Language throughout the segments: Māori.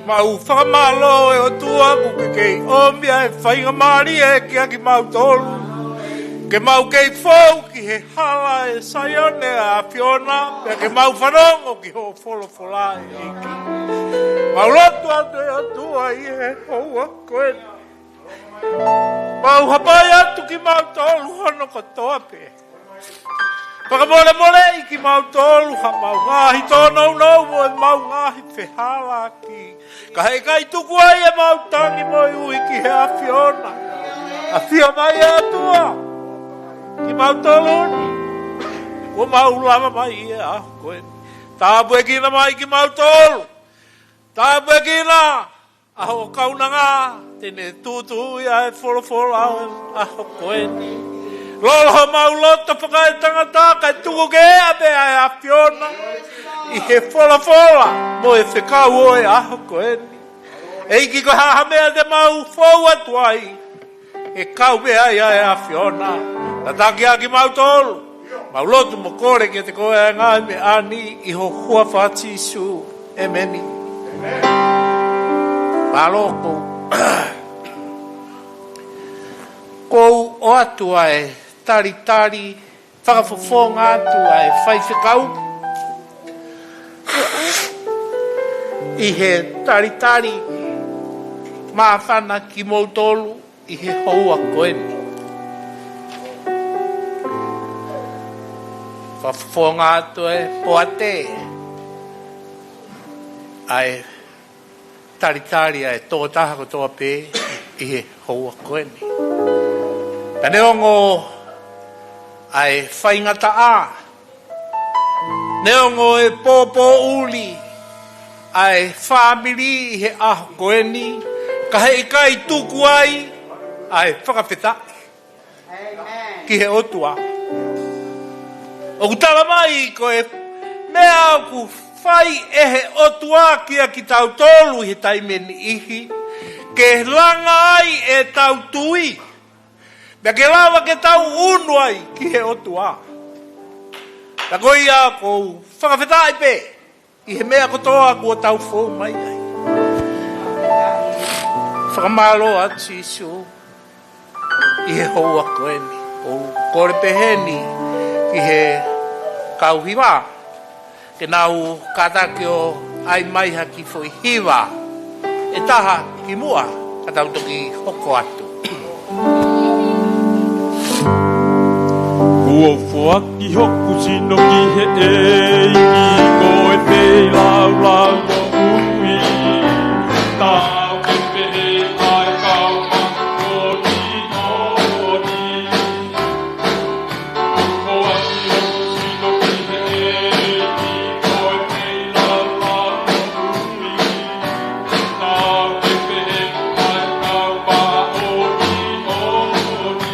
Mau whakamalo e o tua ku kei omia e whainga mari e kia ki mau tolu. Ke mau kei fau ki he hala e saione a Fiona e ke mau whanongo ki ho folo folai e ki. Mau lotu atu e o tua i he hoa koe. Mau hapai atu ki mau tolu hono katoa pe. Pakamole mole i ki mau tolu ha mau ngahi tono no e mau ngahi whehala ki. Ka hei kai tuku ai e mau tangi moi ui ki he a Fiona. A Fia mai e atua. Ki mau tolu ni. O mau lama mai e a koe. Tāpu e kina mai ki mau tolu. Tāpu e kina. Aho kaunanga. Tene tutu ia e folo aho koe ni. Lolo mau loto whakai tangata kai tuku ke ea me a Fiona. I he fola mo e whekau o e aho koe ni. E iki ko haha mea te mau fau atu ai. E kau mea ia e a Fiona. Na taki aki mau tolu. Mau lotu mo kore ki te koe a ngai me ani i ho hua whatisu e meni. Paloko. Kou o atu ai tari, whakafofonga atu ai whaiwhekau. I he tari, māwhana ki mautolu, i he houa koeni. Whakafofonga atu ai poate. Ai tari ai tō taha ko tō pē, i he houa koeni. Tane ongo ai whaingata a. Neongo e pōpō uli ai whāmiri i he aho koeni. Ka hei kai tuku ai whakawheta. Ki he otua. O kutala mai ko e mea ku whai e he otua kia ki tau tolu he taimeni ihi. Ke langa ai e tau tui. Mea ke lawa ke tau unu ai ki he otua. Na koi a kou whakawhetai pe. I he mea kotoa kua tau fōu mai ai. Whakamalo ati isu. I he hoa koeni. O kore peheni ki he kauhiwa. Ke nau katake o ai maiha ki foi hiwa. E taha ki mua ka tau toki hoko atu. Ua fuaki hoku sino ki he eiki ko e pei lau no ui. Tau e pehe ai kau makoni noni. Fuaki hoku sino ki he eiki ko e pei lau no ui. Tau e pehe ai kau makoni noni.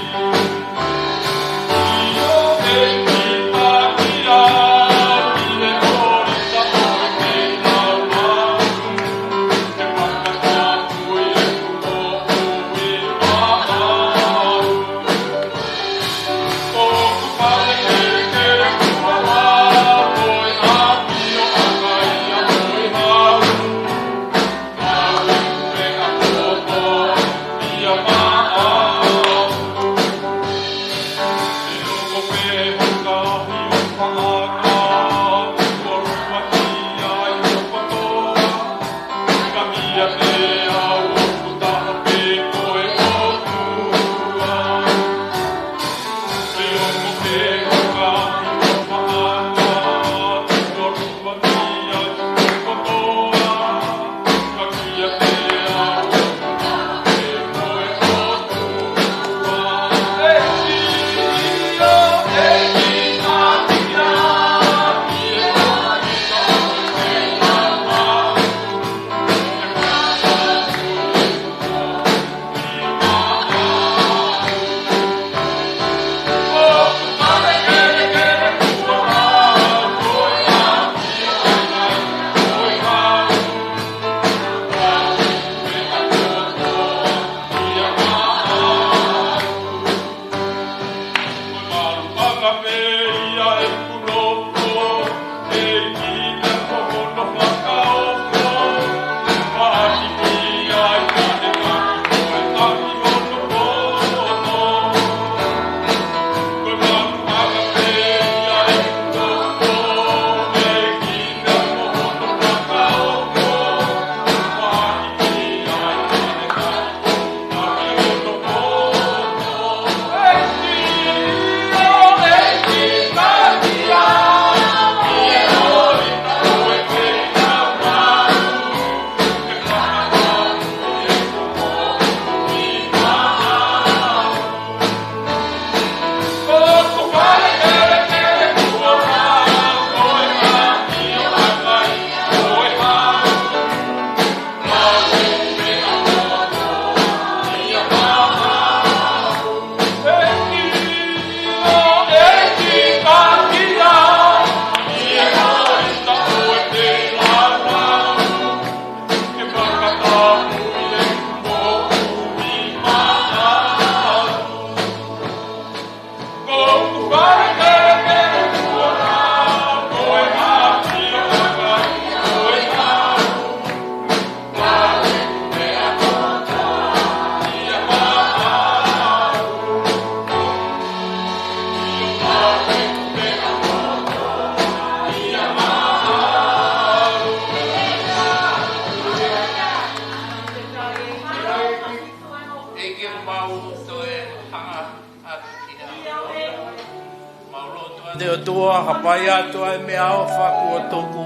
te o tua hapai atua e mea o whaku o toku.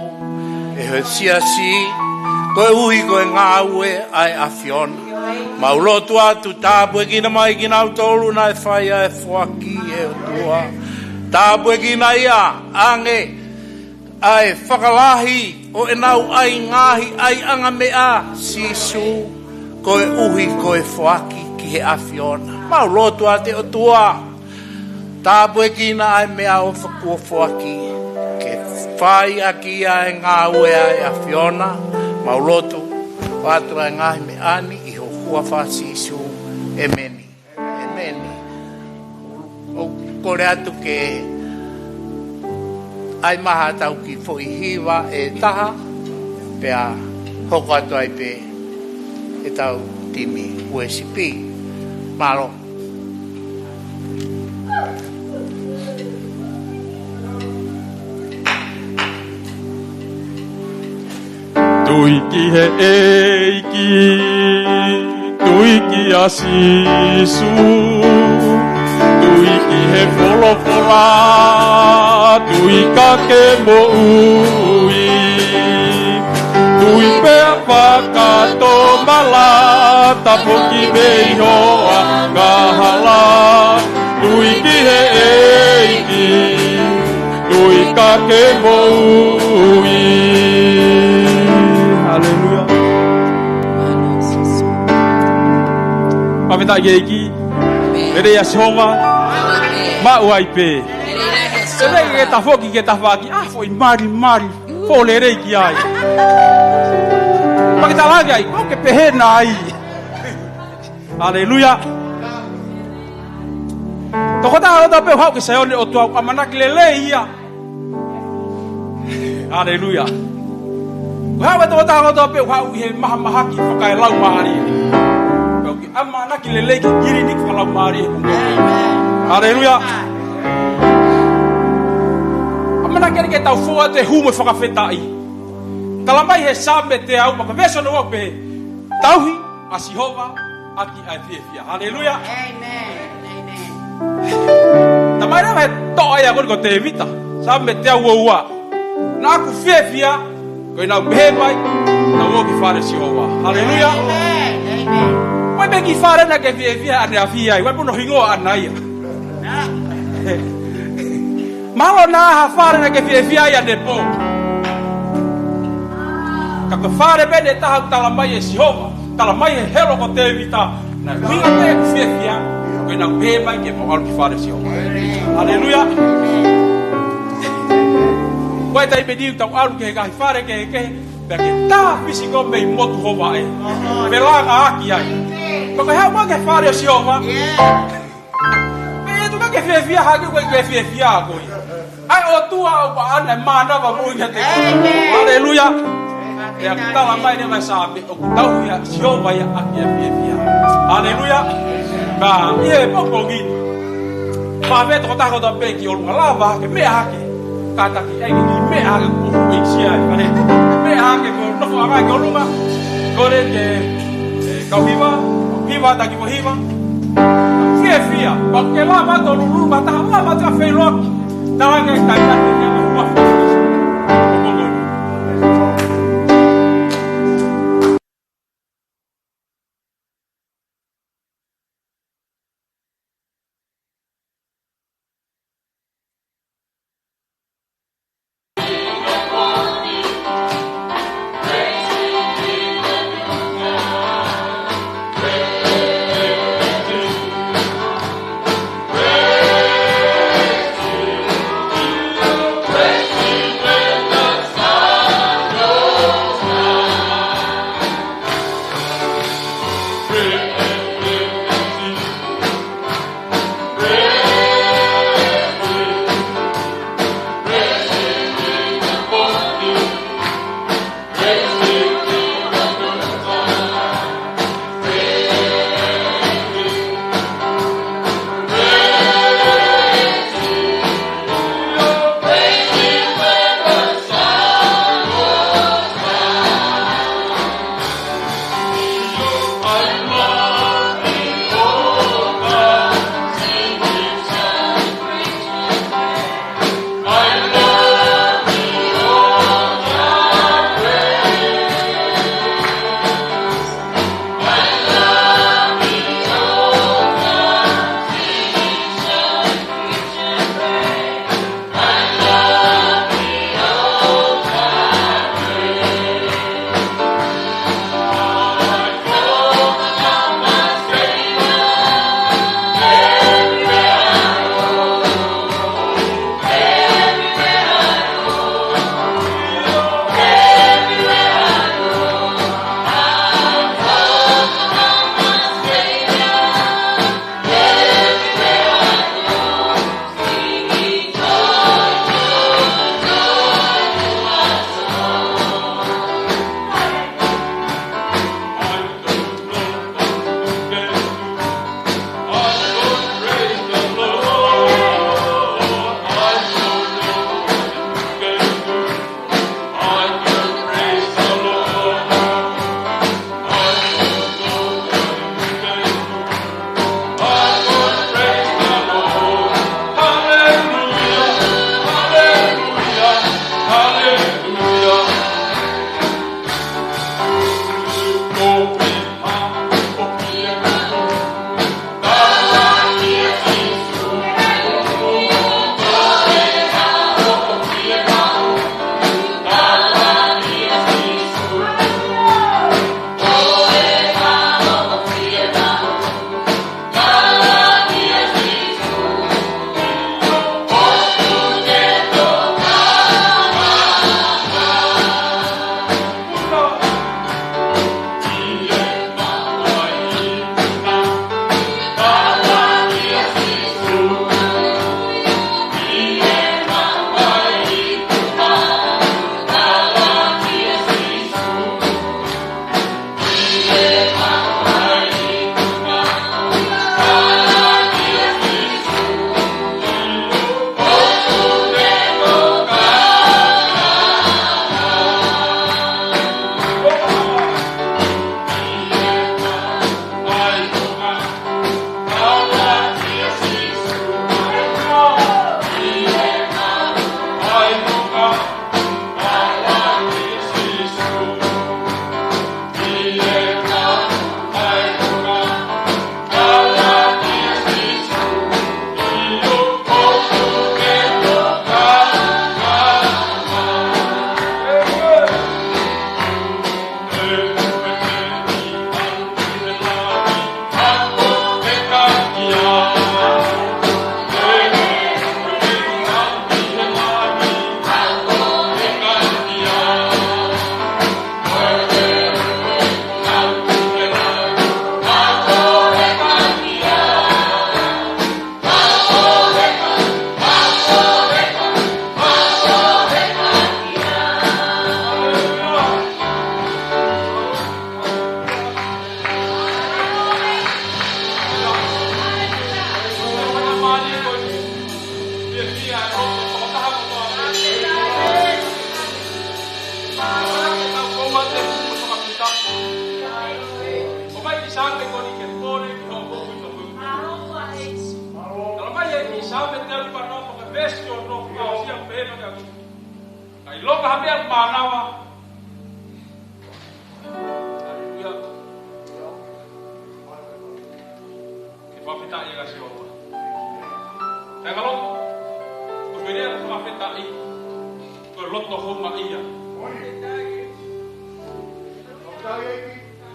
E he siasi, koe uhi koe ngā ue ai a Fiona. Maulotu atu tāpu e kina mai kina autolu na e whaia e whaki e o tua. Tāpu e kina ia ange ai whakalahi o e nau ai ngahi ai anga mea sisu. Koe uhi koe whaki ki he a Fiona. Maulotu ate o tua. Tāpu e kina ai mea o whakua whaki. Ke whai aki ai ngā ue ai a Fiona. Maulotu wātua e ngahi me ani i ho kua whasisu. Emeni. Emeni. O kore atu ke ai maha tau ki fo i hiwa e taha. Pea hoko atu ai pe e tau timi USP. Malo. Tuiki he eiki, tuiki a sisu, tuiki he wholofola, tuika ke mo ui, tui pea whakato mala, tapoki meiho a ngahala, tuiki he eiki, tuika ke mo ui. Aleluia. Paveta yeiki. Ere ya soma. Ma uaipe. Ere ke ta foki ke ta faki. Ah foi mari. Fo lere ki ai. Paveta lagi ai. Ko ke pehena ai. Aleluia. Tokota ota pe hau ke sayo le otua amanaki lele ia. Aleluia. Hawa to ta pe hau he maha ki fakai lau mahari. Ki ama na ki lele ki giri ni fa lau mahari. Haleluya. Ama na ke tau fo te humo fakafetai. Talamai he sambe te au pa veso no pe. Tauhi asihova aki afia. Haleluya. Amen. Tamai na to aya ko te evita. Sambe te au wa. Na ku fia. Koe nau mehe mai, nau o ki whare si hoa. Haleluia. Wai me ki whare na ke whia ane a whiai, wai puno hingoa ana ia. Malo na ha whare na ke whia ane po. Ka koe whare bene taha talamai e si hoa, talamai e helo ko te vita, na hinga te ku whia, koe nau mehe mai ke mo alu ki whare si hoa. Haleluia. Wai tai pediu tau alu ke kai whare ke pe ke tā pisi ko mei motu hova e. Pe langa aki ai. Ko hea ma ke whare o si hova. Pe tu ka ke whia haki koe ke whia koe. Ai o tua o pa ana mānawa mui ke te koe. Aleluia. Pe a kutala mai ne mai sāpe o kutau ia si hova ia aki e whia. Aleluia. Ka ie pokongi. Pāweta ko tako ta pe ki o lunga lava ke mea hake. Kata ki ai ni me age ko isia ale me age ko no ko age ko lunga kore ke hiva ta ki hiva fia pa ke la ma to lu ma ta la ma ta fe lo ta ga ka ta ni ma mesi o no ka o sia pe no ka ai loka ha mea manawa aleluia ke whawheta i ga si o te kaloto o wherea ka whawheta i ko loto honga ia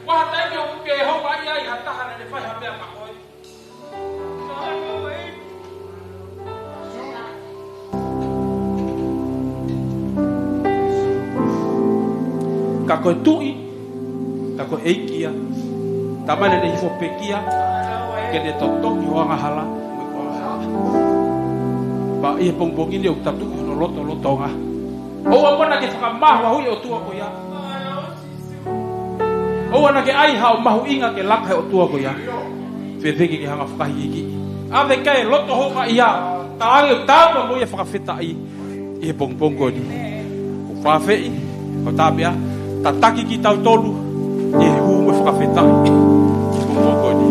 waha taimi o ke honga ia i hatahana ne whai ha mea ka oi ka koe tui, ka koe eikia, ta mana ne hifo pekia, ke ne totoki o anga hala, ba ia pongpongi ne o tatu no loto nga. O amana ke whakamahu hui o tua ko ia. O ana ke ai hao mahu inga ke lakhe o tua ko ia. Whewheki ke hanga whakahi iki. Ave kai loto honga ia, ta ange o tāma mo ia whakawheta i, ia pongpongo ni. O whawhei, o tāpea, tataki ki tau tolu e hu mo whakawhetai ki moko ni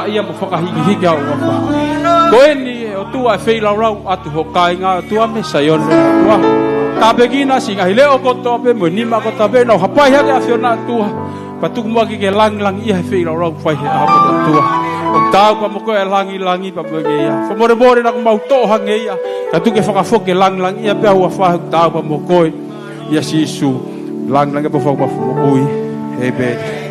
Ia mo whakahigihiga o wapa. Koe ni o tua e wheilaurau atu ho kāinga o tua me sayon tua. Tāpegina si ngahi leo koto ape mo nima koto ape no hapai hake a whiona tua. Patuku mua ki ke lang ia he wheilaurau whai he ahapo o tua. O tāu ka mo koe langi pa mo ia. Whamore na ko mau toha nge ia. Ka tuke whakafoke lang ia pe hua whahu tāu pa mo koe. Ia si isu lang e pa whau mafu mo ui. Amen.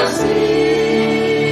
assim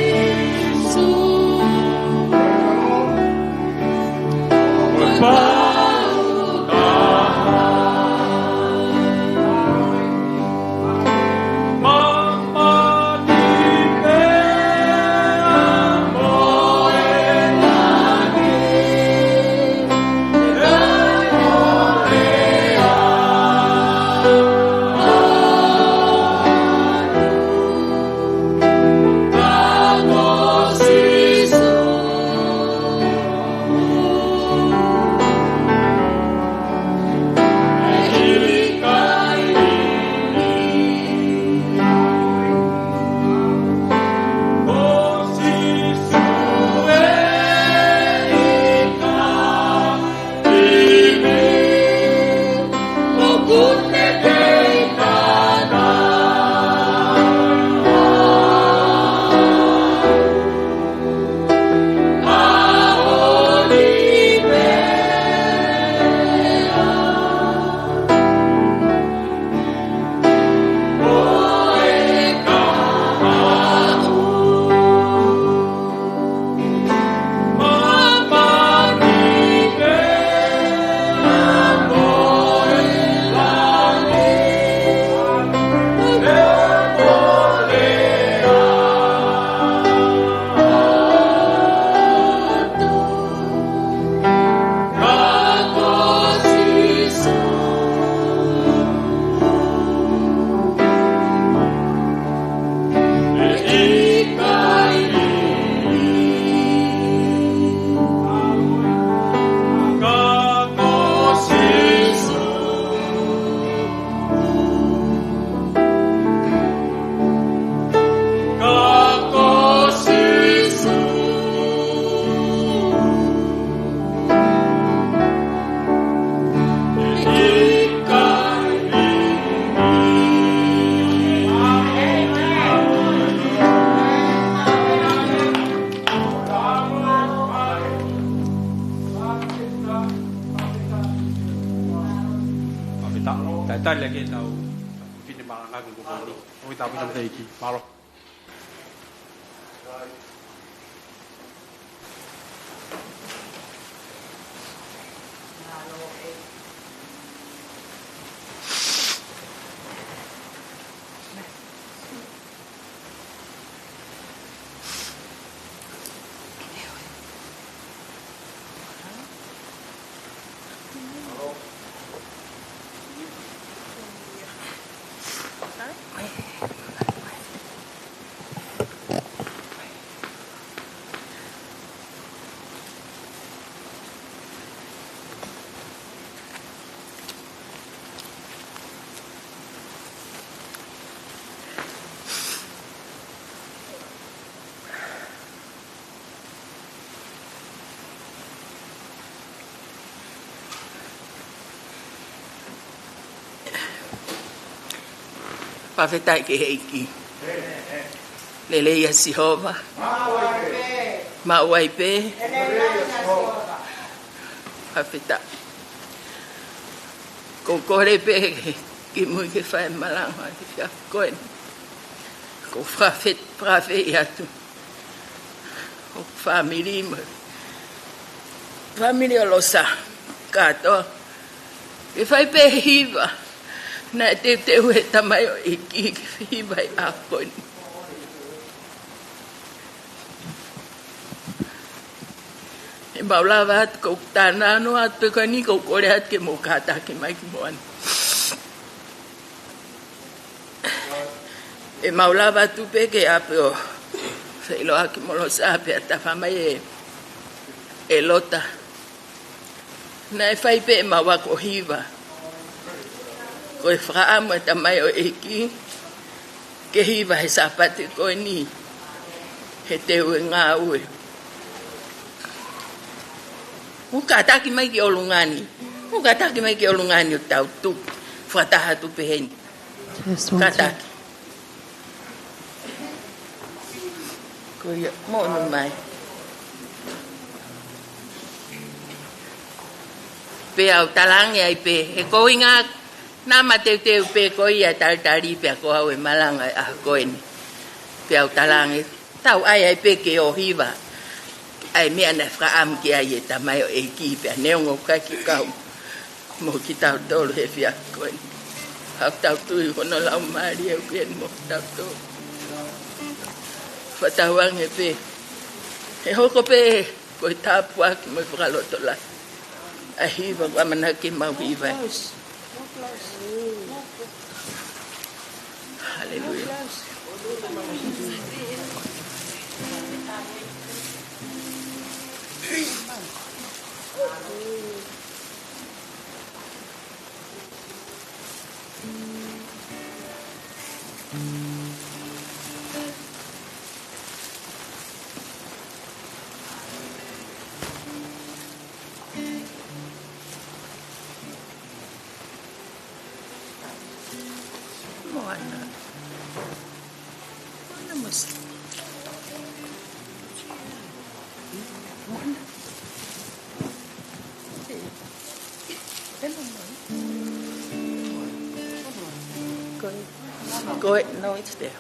tali lagi tahu pini malang lagi gue kali. Oh tahu pini kayak gini, malu. Pafetai ke heiki. Lele ya Sihova. Mawaipe. Pafeta. Kokore pe ki mui ke fai malanga ki fia koen. Ko fafet prafe yatu. O family mo. Family losa. Kato. Ke fai pe hiva. Na te ue tamai o iki hibai apon. E maulawa at ko tana no at ko ni ko kore at ke mo kata ke mai ki moan. E maulawa tu pe ke apio. Se lo aki mo lo sape ata famai e lota. Na e fai pe mawa ko hiva. Ko e whakaama tamai o eki, ke hiwa he sapate koe ni, he te ue ngā ue. Muka taki mai ki olungani, muka taki mai ki olungani o tau tu, whataha tu peheni. Ka taki. Ko ia, mono mai. Pe au talangi ai pe, he koi ngā na mate te pe ko ia tari pe ko au e malanga a koen pe au talangi tau ai pe ke o hiva ai me ana fra am ki ai ta mai o eki pe neongo ka ki ka mo ki tau tolu he fia koen ha tau tu ko no la mari e ken mo tau to fa tau ang e pe e hoko pe ko tapua ki mo fra lo to la a hiva wa mana ki mau hiva. Hallelujah. Go ahead. No, it's there.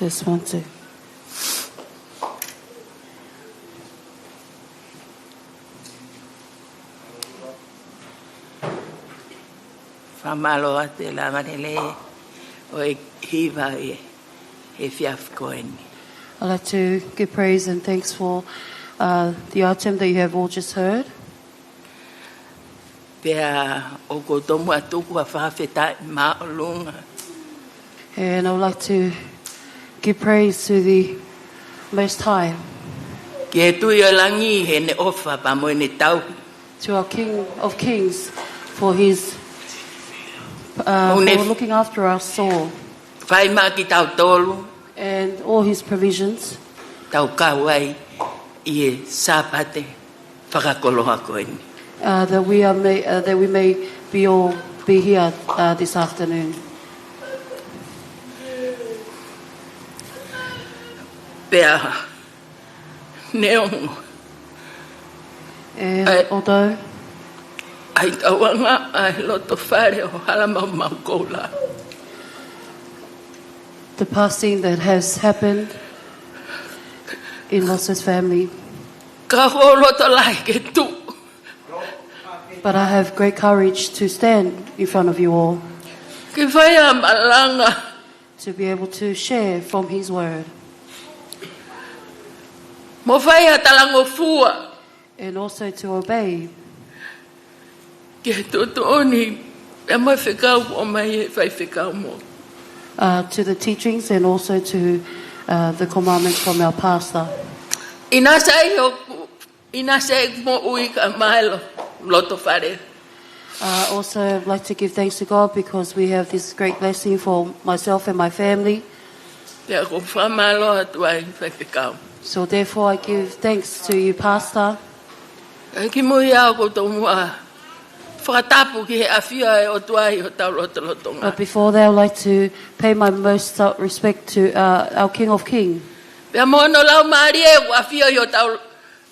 Test 1, 2. Whamalo a te la marele o e hiva e fiaf koeni. I'd like to give praise and thanks for the item that you have all just heard. Pea o ko tomu atuku a whawheta maolunga. And I would like to give praise to the Most High, Ke tui o langi he ne ofa pa mo ne tau. to our King of Kings for his for looking after our soul Whai ma ki tau tolu, and all his provisions, tau kawai i e sāpate whakakoloha koeni. that we may be here this afternoon. Pea neongo. And Ai- although Ai tauanga ai loto whare o hala mau mau koula. the passing that has happened in Ross's family, Ka ho loto lai ke tu. but I have great courage to stand in front of you all Ki whai a malanga. to be able to share from his word Mo whai a talango fua. and also to obey Ke tutu oni. E mai whikau o mai e whai whikau mo. to the teachings and also to the commandments from our pastor. Ina sai o ina sai mo ui ka maelo loto whare. Also, I'd like to give thanks to God because we have this great blessing for myself and my family. Pea ko whamalo atu ai whai whikau. So therefore, I give thanks to you, Pastor. E ki mui au ko tō mua. Whakatapu ki he awhia e o tuai o tau loto lotonga. But before that, I'd like to pay my most respect to our King of Kings. Pea mono lau maari e o awhia i o tau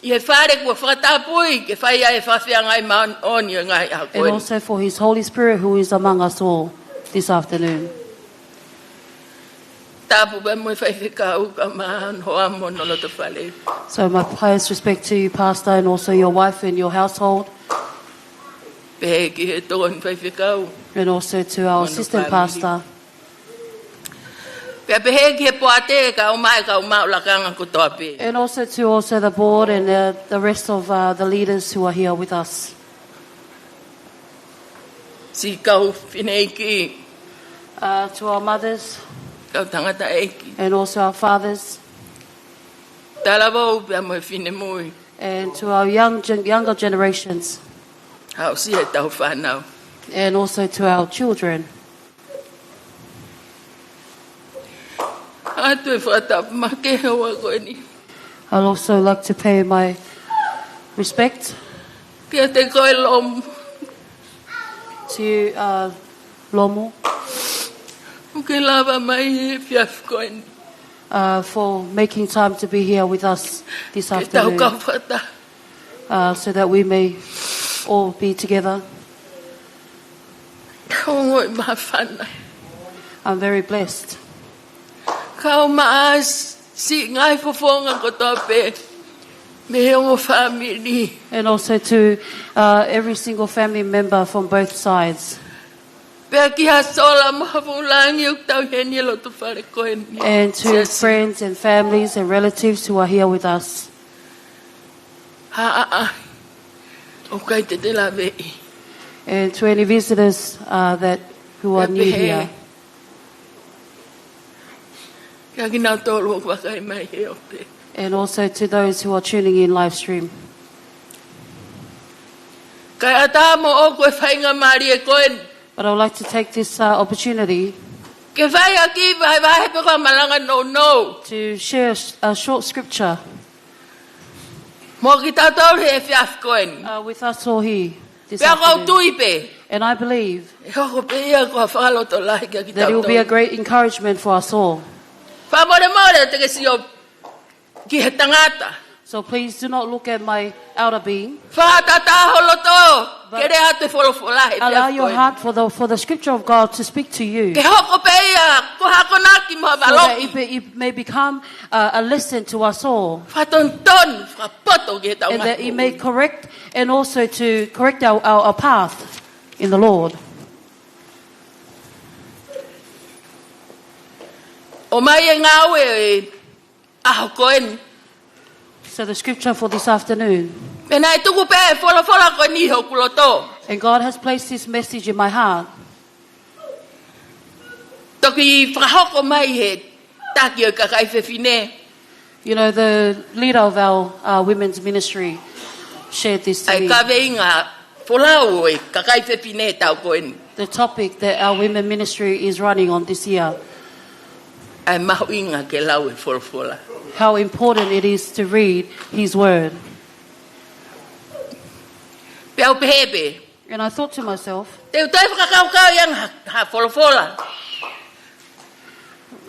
i he whare kua whakatapu i ke whai ai whawhia ngai maan oni o ngai a And koe. also for His Holy Spirit who is among us all this afternoon. Tapu pe mui whai whikau ka maan hoa mono loto whare. So my highest respect to you, Pastor, and also your wife and your household, Pe ki he tōn whai whikau. and also to our assistant pastor. Pea pe he ki he poate ka o mai ka o mau lakanga ko toa pe. And also to the board and the rest of the leaders who are here with us. Si kau whinei ki, To our mothers kau tangata eiki. and also our fathers, Tala wau pea mui whine mui. and to our younger generations, Hau si he tau whanau. and also to our children. Atu e whatapu ma ke hoa koe ni. I'd also like to pay my respect Kia te koe lomu. to you, Lomo, Uke lava mai he fiaf koe ni. for making time to be here with us this Ke tau afternoon, kau whata. so that we may all be together. Kau ngoi ma whana. I'm very blessed. Kau maas si ngai fofonga ko toa pe. Me hongo family. And also to every single family member from both sides. Pea ki ha sola mahafulangi uk tau heni lo tu whare koe ni. And to friends and families and relatives who are here with us. Ha. O kai te te la vei. And to any visitors who are new here. Kia ki nau tōru o wakai mai he o pe. And also to those who are tuning in live stream. Kai ata mo o koe whainga maari e koe ni. But I would like to take this opportunity Ke whai a ki vai vai pe koe malanga no. to share a short scripture Mo ki tau tōru he fiaf koe ni. with us all here this Pea kau afternoon. tui pe. And I believe E hoko pe ia koe whakaloto lai kia ki that it tau will be a tōru. great encouragement for us all. Whamore more te ke si o ki he tangata. So please do not look at my outer being. Whātata holoto. But Kere atu wholofola he allow pia your koe. heart for the scripture of God to speak to you. Ke hoko peia, ko hakonaki mo So that baloki. it may become a lesson to us all. Whatonton, whapoto ke tau And that it may ngako. correct and also to correct our path in the Lord. O mai e ngau e aho koeni. So the scripture for this afternoon. Pena e tuku pe wholofola koe ni ho kuloto. And God has placed this message in my heart. Toki whakahoko mai he taki o kakai whewhine. You know, the leader of our women's ministry shared this to Ai me. ka veinga wholau e kakai whewhine tau koeni. The topic that our women ministry is running on this year. Ai mahu inga ke lau e wholofola. How important it is to read His Word. Peau pehepe. And I thought to myself, Te utai whakakaukau yang ha wholofola.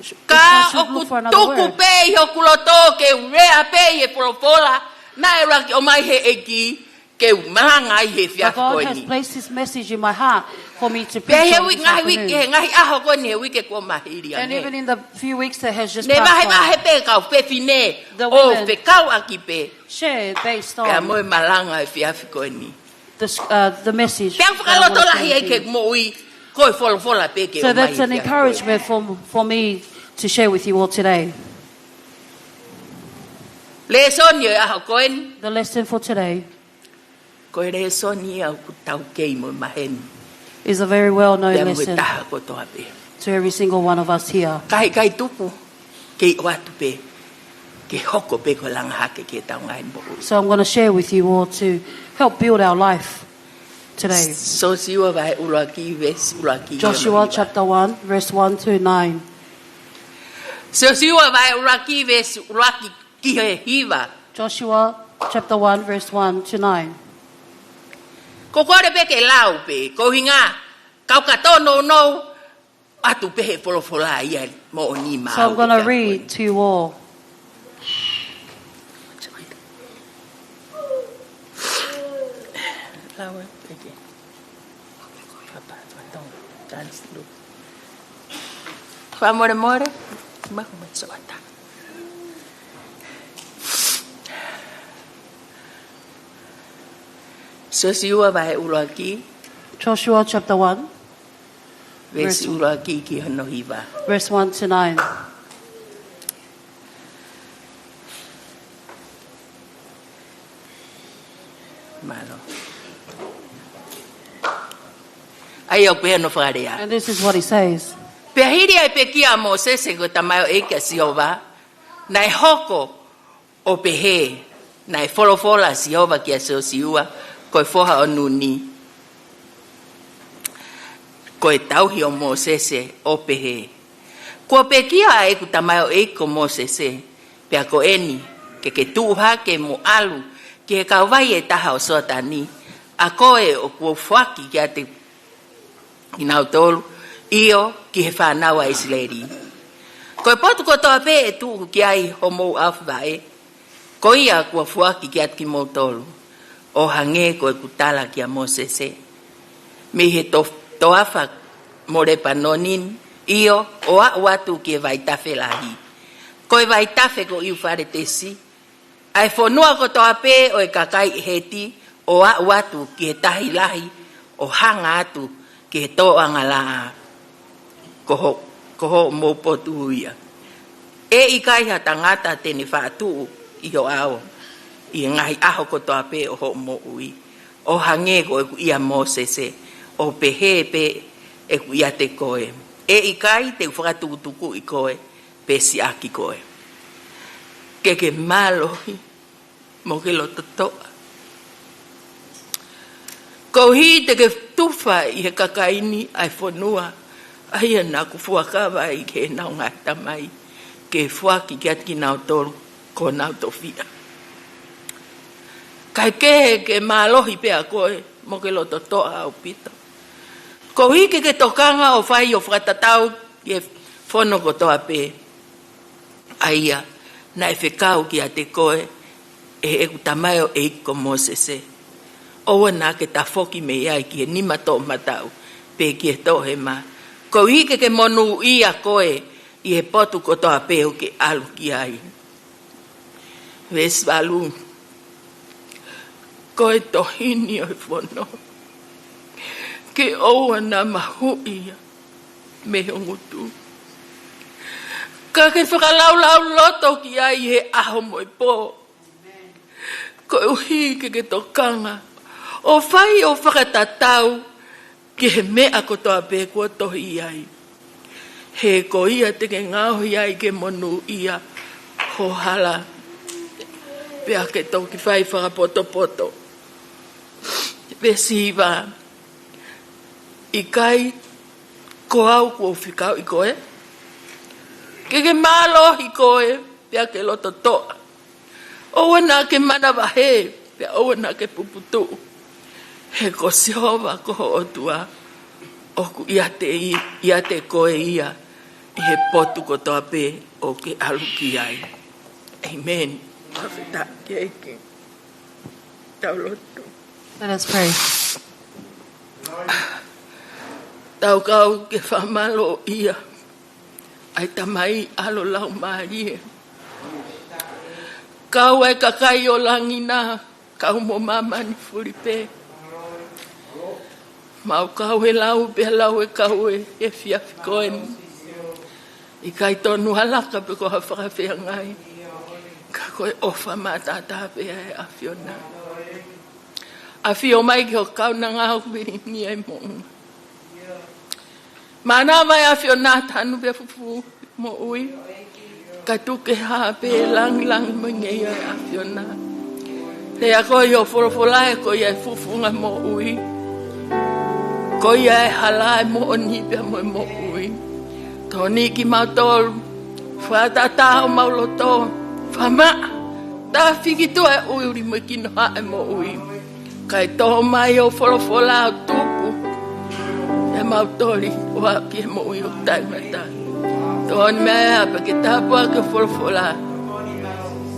I Ka should oku look for another tuku word. pe i ho kuloto ke urea pe i e wholofola. Na e raki o mai he eki ke umanga i he But whiawhi God has koeni. placed His message in my heart for me to Pe preach he on wiki this ngahi wiki afternoon. ngahi aho koeni he wiki kua mahiri And even ane. in the few weeks that has just Ne mahe passed mahe by, pe kau whewhine The o women- whekau aki pe. shared based Pea on moe malanga e whiawhi koeni. the message. Pea that I want whakaloto to lahi e share ke with you. moi koe wholofola pe ke So o mai that's an whiawhi koeni. encouragement for me to share with you all today. Le soni e aho koeni. The lesson for today Koe le soni au ku tau kei mo maheni. is a very well-known Pea moe lesson taha kotoa pe. to every single one of us here. Kai tupu ke o atu pe. Ke hoko pe ko langa hake ke tau ngai mo. So I'm going to share with you all to help build our life today. So siwa vai ulaki ves ulaki. Joshua chapter 1, verse 1 to 9. So siwa vai ulaki ves ulaki ki he hiva. Joshua chapter 1, verse 1 to 9. Ko kore pe ke lau pe. Ko hinga. Kau katono no. Atu pe he wholofola ia mo o ni ma. So I'm going to read to you all. Lawa peke. Papa, patong. Dance lu. Fa more more. Ma ko matsota. So siwa vai ulaki. Joshua chapter 1, Ves ulaki ki hono hiva. verse 1 to 9. Malo. Ai o pe no farea. And this is what he says. Pe hiri ai pe kia mo se go tamai e ka siova. Nai hoko o pe he. Nai folofola siova kia se o siua. Koe foha o nuni. Koe tauhi o mo se o pe he. Ko pe kia e ku tamai e ko mo se. Pe a ko eni. Ke tuha ke mo alu. Ke ka vai e taha o sotani. A koe o kua fuaki kia te inau tolu. Io ki he whānawa Israeli. Koe potu ko toa pē e tūku ki ai homo awhae. Ko ia kua fuaki ki atki mō tolu. O hange koe kutala ki a Mosese. Me he to awha mo re panonin. Io o a watu ki e vaitafe lahi. Koe vaitafe ko iu whare tesi. Ai whanua ko toa pē o e kakai heti. O a watu ki he tahi lahi. O hanga atu ki he toanga laa. Koho mo potu ia. E i kai ha tangata tene whaatu i o ao. I ngahi aho ko toa pe o ho mo ui. O hange ko e ku ia Mosese. O pehe pe e ku ia te koe. E i kai te whakatukutuku i koe. Pe si aki koe. Ke malohi. Mo ke lo totoa. Ko hi te ke tufa i he kakaini ai whanua. Ai na ku fuakawa i ke nau ngata mai. Ke fuaki ki atki nau toru ko nau tofia. Kai ke malohi pe a koe. Mo ke lo totoa au pita. Ko hi ke tokanga o whai o whakatatau ke whono ko toa pe. Aia, na e whekau ki a te koe. e tamai o e ko Mosese. O na ke ta foki me ai ki ni mato matau pe ki to he ma. Ko ike ke monu ia koe i he potu ko to ape o ke alu ki ai. Ves valu. Koe to hini o fono. Ke o na mahu ia me hongutu. Ka ke whakalau loto ki ai he aho moi po. Ko uhi ke tokanga. O whai o whakatatau ki he mea ko toa pē kua tohi ai. He ko ia te ke ngāhui ai ke monu ia ho hala. Pea ke toki whai whakapoto. Vesiva. I kai ko au kua whikau i koe. Ke malo i koe, pia ke loto toa. Owa na ke mana wahe, pia owa na ke puputu. He ko siova ko otua, oku ia te koe ia, i he potu ko toa pe o ke aluki ai. Amen. Mawhita ke eke. Tau loto. Let us pray. Tau kau ke whamalo ia. Ai tamai alo lau marie. Kau e kakai o langina, kau mo mama ni furipe. Mau kau e lau pe lau e kau e fiafi koen. I kai tonu halaka pe ko hawhakawhea ngai. Ka koe ofa matata pe e afiona. Afio mai ki ho kau na ngā hukubiri ni e monga. Mana mai afiona tanu pe fufu mo ui. Ka tuke haa pe lang mo ngei ai afiona. Te a koe o forofolae koe e fufunga mo ui. Koe e halae mo oni pe mo ui. Toni ki mautolu. Whaatata o mauloto. Whama. Ta whikitu e ui uri mo kino hae mo ui. Kai toho mai o folofola o tupu. E mautori o aki e mo ui o taimata. Tōni mea pa ke tāpua ke folofola.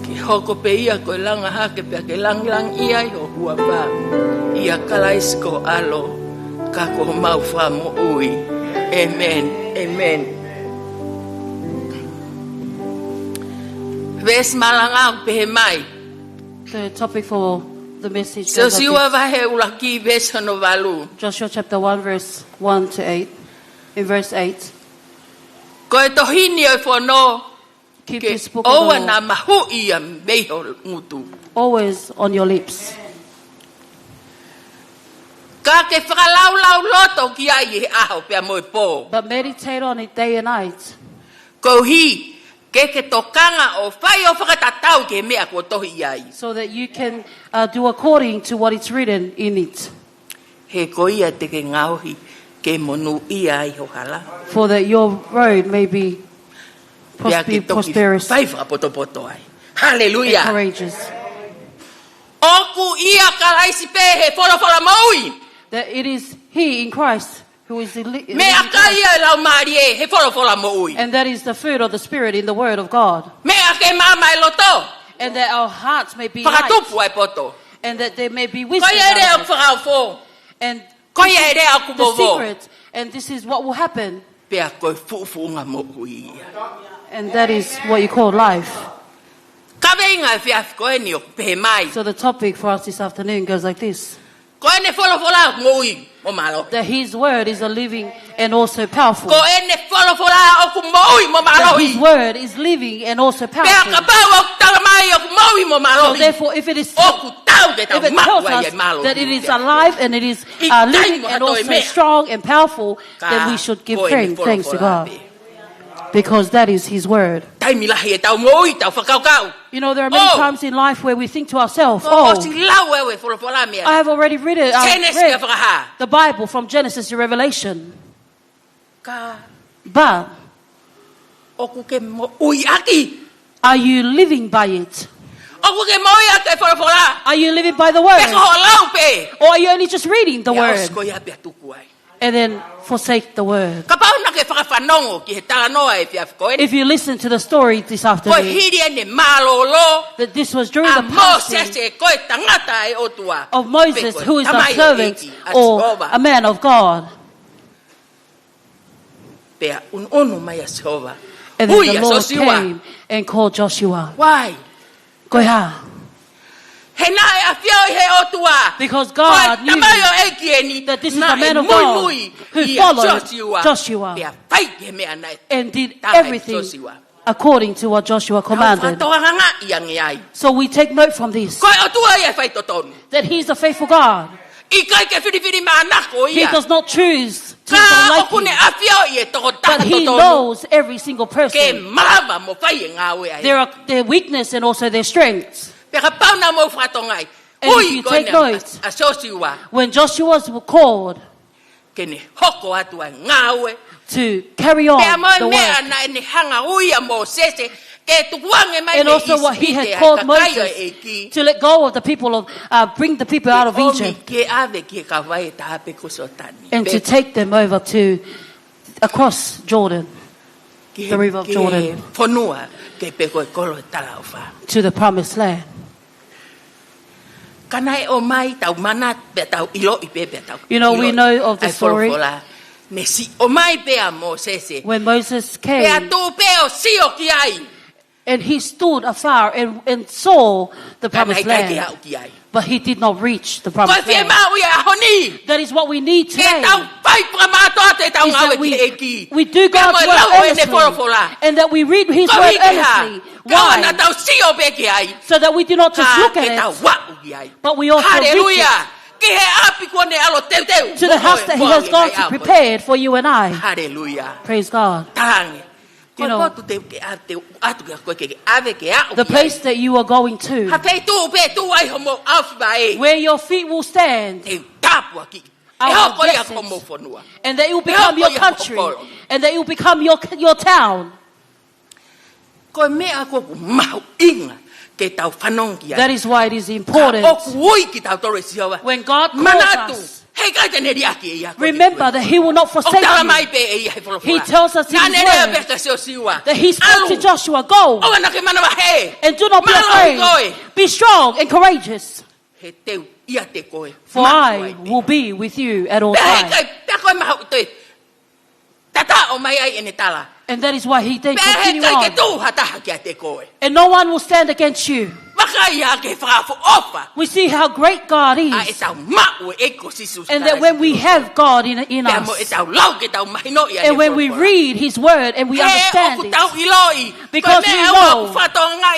Ki hoko pe ia koe langa hake pe ke lang ia i o hua pā. Ia kalais ko alo. Ka ko mau wha mo ui. Amen. Amen. Ves malanga pe mai. The topic for the message So goes like siwa this. vahe ulaki ves hono valu. Joshua chapter 1 verse 1 to 8. In verse 8, Ko e tohini o whono keep ke this book of oa the na law mahu ia meho ngutu. always on your lips. Ka ke whakalau loto ki ai e aho pia moe pō. But meditate on it day and night. Ko hi ke tokanga o whai o whakatatau ke mea kua tohi ai. So that you can do according to what is written in it. He ko ia te ke ngauhi ke monu ia ai ho hala. For that your road may be Pea ke toki prosperous whai whakapoto ai. and Hallelujah. courageous. Oku ia kalaisi pe he whora maui. That it is He in Christ who is the Me aka ia lau marie he whora maui. and that is the fruit of the Spirit in the Word of God. Me ake mama e loto. And that our hearts may be light. Whakatupu ai poto. And that there may be Ko wisdom. ia rea out o there. whakawho. And Ko ia rea o the kubovo. secret, and this is what will happen, Pea koe fufunga mo ui. and that is what you call life. Ka veinga e whiaf koe ni o pehe mai. So the topic for us this afternoon goes like this: Ko ene wholofola mo ui o malo. that His Word is a living and also powerful. Ko ene wholofola o ku mo ui mo That malo. His Word is living and also Pea ka powerful. pau o talamai o ku mo ui mo malo. So therefore, if it is O ku tau ke tau if it tells maua us e malo. that it is alive and it is I living taimo and hato e also mea. strong and powerful, then we should give thanks to God, because that is His Word. Tai milahi e tau mo ui tau whakaukau. You know, there are many Oh. times in life where we think to ourselves, O "Oh, si lau e wholofola mea. I have already read Genesis ka whakaha. the Bible from Genesis to Revelation." Ka But o ku ke mo ui aki. are you living by it? O ku ke mo ui ake wholofola. Are you living by the Pe Word? ko ho lau pe. Or are you only just reading the Ia Word? osko ia pia tuku ai. and then forsake the word. Ka pau na ke whakawhanongo ki he talanoa e whiawhi koe. If you listen to the story this Koe afternoon, hiri e ne malolo. that this was during A the passing Moses e koe tangata e otua. of Moses, Pe koe who is a tamai o servant eki, a or Jehova. a man of God. Pea un mai a Jehova. And then Ui the a Lord Joshua. came and called Joshua. Why? Koiha. He nā e a whiau he otua. Because God Koe knew tamai o eki e ni. that this is nā the man e of God mui who i a followed Joshua Pea whai ke mea nei. and did Taha everything Joshua. according to what Joshua commanded. Kau whatoanga i angi ai. So we take note from this Koe otua i e whai totonu. that He is a faithful God. I kai ke whiriwhiri maanako He ia. does not choose to Ka go okune like a whiau i e toko but taka He totonu. knows every single Ke person. malama mo whai e ngā ue ai. Their weakness and also their strengths. Pea ka pauna mo whatongai. And if Ui you koe take ne note- a Joshua. When Joshua was called Ke ne hoko atu ai ngā ue. to carry Pea on mo the mea work, na e ne hanga ui a Mosese. Ke tukuange mai and ne also what He ispite had ai called kakaia Moses e ki. to let go of the people of, bring the people out of Omi Egypt ke ave ke ka vai ta pe kusotani. and to take them over to across Jordan the river of Jordan. Fonua ke pe koe kolo e tala o wha. to the promised land. Kanai o mai tau mana pe tau ilo i pe tau. You know, we know of the Ai story. folofola. Ne si o mai pe a Mosese. When Moses Pe a came tu pe o si o ki ai. and he stood afar and saw the Kanai promised kai ke land, au ki ai. but he did not reach the Koe promised fie land. mau ia honi. That is what we need Ke today. tau pai pra mātoa te tau Is ngau that e ki e ki. we do Pea God's mo e word lau e ne earnestly folofola. and that we read His Ko word hiki ha. earnestly. Kawa na Why? tau si o pe ki ai. So that we do not just Ka look ke at tau it, wa u ki ai. but we also reach Hallelujah. Ki he api kone alo teu teu. to the house that He has gone to prepare for you and I. Hallelujah. Praise God. Tangi. You Koe know, potu te ke ate atu ke koe ke ave ke au. The place that you are going to, Ha pe tu ai homo afi ba e. where your feet will stand, Te tapu aki. E Our hoko ia blessings. komo fonua. and that it will become your country, and that it will become your town. Koe mea koku mahu inga ke tau whanongi ai. That is why it is Ka important oku ui ki tau tore siawa. when God calls Manatu. us, Hei kai te neri aki e ia. remember that He will not O forsake tala mai you. pe e ia he folofola. He tells us in Nā His nerea word peka seo siwa. that He spoke to Alu. Joshua, go O ana ke mana wa he. and do not be Malo afraid. koe. Be strong and courageous, He teu ia te koe. for Maku I ai pe. will be with you at all Pea hei times. kai, pea koe mahu toi. Tata o mai ai ene tala. And that is why He did Pea hei continue kai ke on. tū hataha kia te koe. And no one will stand against you. Maka ia ke whakafu ofa. We see how great God A e is. tau mau e eko sisu. And that when we have God in Pea mo e us, tau lau ke tau mahino ia and when we read His word and we understand oku it, tau iloi. Because we know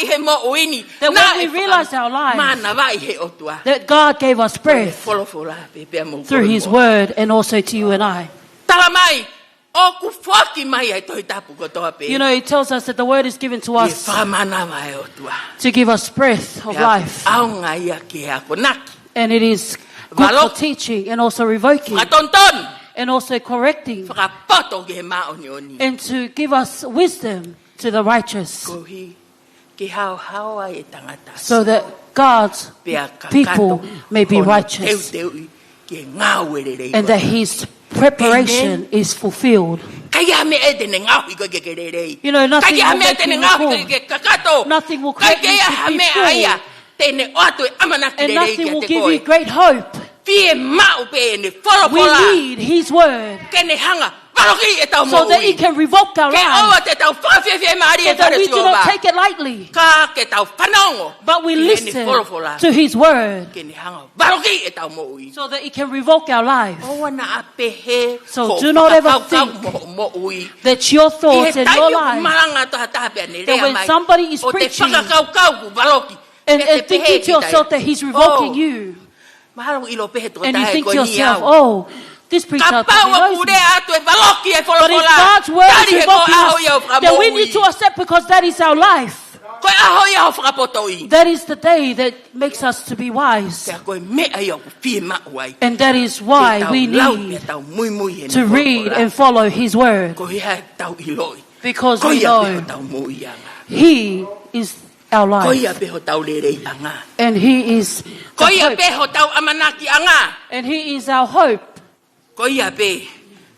he mo uini. that when we realize our lives, Mana vai he otua. that God gave us breath Folofola pe pea mo through His word and also to you and I. Tala mai. Oku whaki mai ai toi tapu ko toa pe. You know, it tells us that the word is given to E us whamana mai otua. to give us breath of life. Aunga ia ke ako naki. And it is good for Valok. teaching and also revoking Whatonton. and also correcting Whakapoto ke maoni oni. and to give us wisdom to the righteous Kohi ke hao hao ai e tangata. so that God's Pea ka people kato may be kono righteous Teu teu i ke ngau ererei. and that His preparation is fulfilled. Kai ha me e tene ngau i koe ke kererei. You know, nothing Kai ha will me make tene you ngau i reform. koe ke kakato. Nothing will Kai create ke you ha to be me full. aia. Tene o atu e amanaki And rerei nothing kia will te give koe. you great hope. Pie mau pe ne We wholofola. need His word Ke ne hanga. Waloki e tau mo so that ui. it can revoke our Ke lives, awa te tau whawhiawhia maari so e that whare we do not siova. take it lightly, Ka ke tau whanongo. but we Ke ne listen wholofola. to His word Ke ne hanga. Waloki e tau mo ui. so that it can revoke our lives. Owa na ape he. So ko do not ever whakakau think mo ui. That your thoughts I he and tai your o lives, maranga toha tahapea ne that rea when mai. somebody is O te preaching whakakau ku waloki. and E te thinking pehe to ki tai. yourself that He's revoking Oh. you, Mahalo ilo pehe to and you tahe think ko to ni yourself, au. oh, this preacher Ka probably pau knows ku me. rea atu e waloki e But it's wholofola. God's word is Tari he ko revoking aho us ia o that we whakamoui. need to accept because that is our life. Koe aho ia o whakapotoi. That is the day that makes us to be wise. Pea koe mea ia ku pie mau ai. And that is why Te tau we lau, need te tau mui mui e to ni read wholofola. and follow His word Ko hea tau iloi. because Ko we ia peho know tau mui anga. He is our Ko life ia peho tau lerei anga. and He is the Ko ia hope, peho tau amanaki anga. and He is our hope. Ko ia pe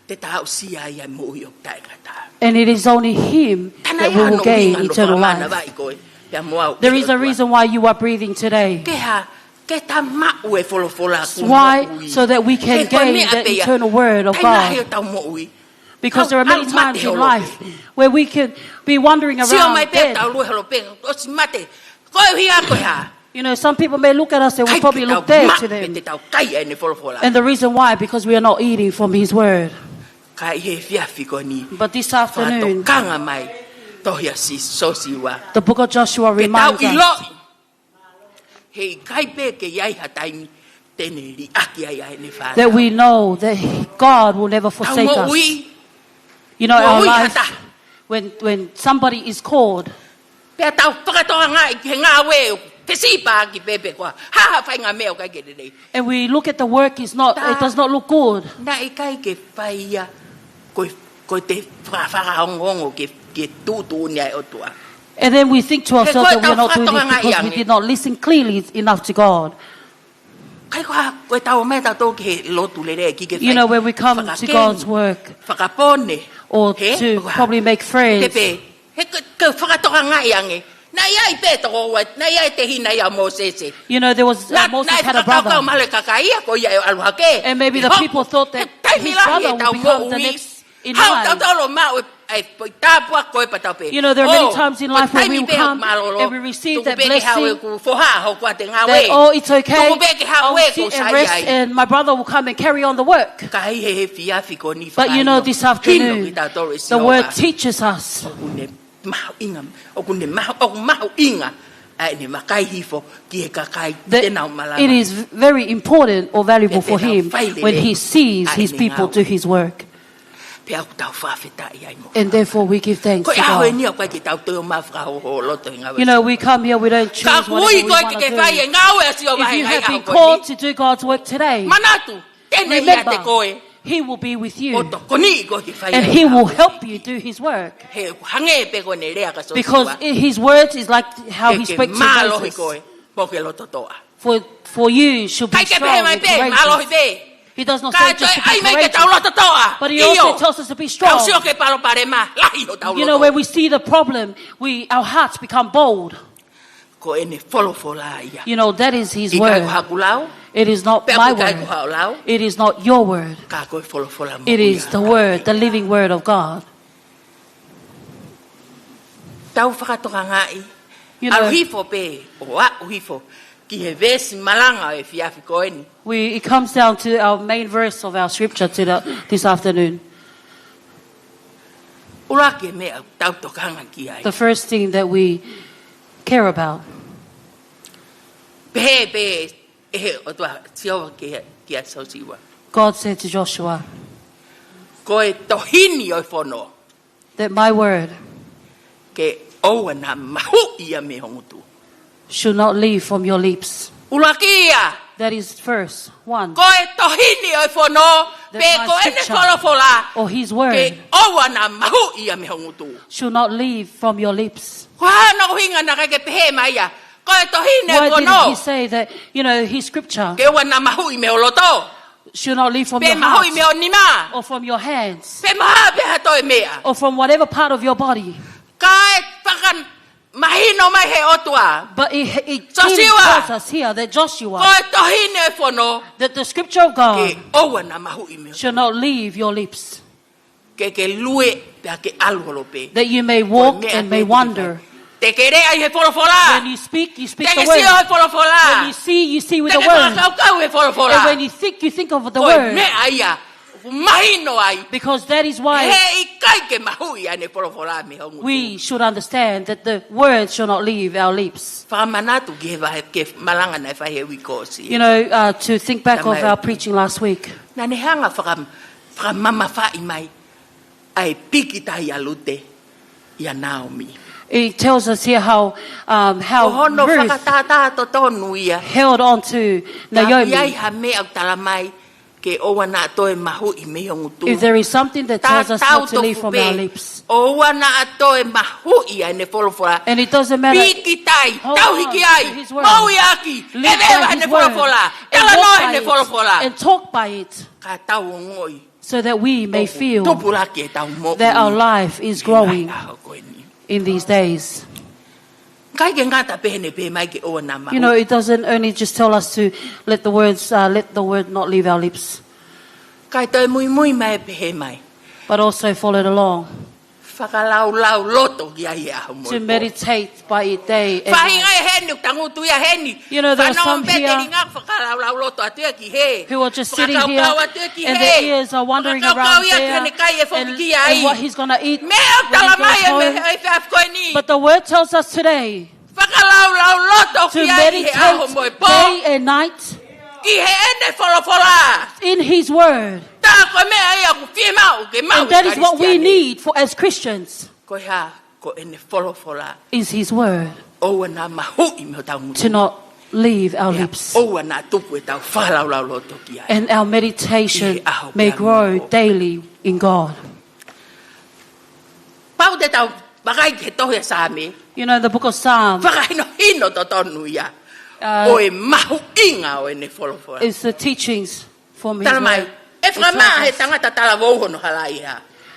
Te tau sia ia mo i o tai kata. And it is only Him that we will gain eternal life. There is a reason why you are breathing today. Why? So that we can gain the eternal word of God. Because there are many times in life where we can be wandering around dead. You know, some people may look at us and will probably look dead to them. And the reason why, because we are not eating from His word. But this afternoon, the book of Joshua reminds us that we know that God will never forsake us. You know, our life, when somebody is called, and we look at the work, it does not look good. And then we think to ourselves that we are not doing it because we did not listen clearly enough to God. You know, when we come to God's work, or to probably make friends, you know, there was Moses had a brother, and maybe the people thought that his brother would become the next in line. You know, there are many times in life where we will come and we receive that blessing, that, oh, it's okay, I'll sit and rest, and my brother will come and carry on the work. But you know, this afternoon, the word teaches us that it is very important or valuable for Him when He sees His people do His work. And therefore we give thanks to God. You know, we come here, we don't choose whatever we want to do. If you have been called to do God's work today, remember, He will be with you. And He will help you do His work. Because His words is like how He spoke to Moses. For you should be strong and courageous. He does not say just to be courageous, but He also tells us to be strong. You know, when we see the problem, our hearts become bold. You know, that is His word. It is not my word. It is not your word. It is the word, the living word of God. You know, it comes down to our main verse of our scripture this afternoon. The first thing that we care about. God said to Joshua that my word should not leave from your lips. That is verse 1. That my scripture, or His word, should not leave from your lips. Why didn't He say that, you know, His scripture should not leave from your heart, or from your hands, or from whatever part of your body? But it tells us here that Joshua, that the scripture of God should not leave your lips, that you may walk and may wonder. When you speak the word. When you see with the word. And when you think of the word. Because that is why we should understand that the word shall not leave our lips. You know, to think back of our preaching last week. It tells us here how Ruth held on to Naomi. If there is something that tells us not to leave from our lips, and it doesn't matter, hold on to His word, live by His word, and walk by it, and talk by it, so that we may feel that our life is growing in these days. You know, it doesn't only just tell us to let the word not leave our lips, but also follow it along. To meditate by it day and night. You know, there are some here who are just sitting here and their ears are wandering around there and what he's going to eat when he goes home. But the word tells us today to meditate day and night in his word. And that is what we need for as Christians, is his word, to not leave our lips, and our meditation may grow daily in God. You know, the book of Psalms is the teachings from his word.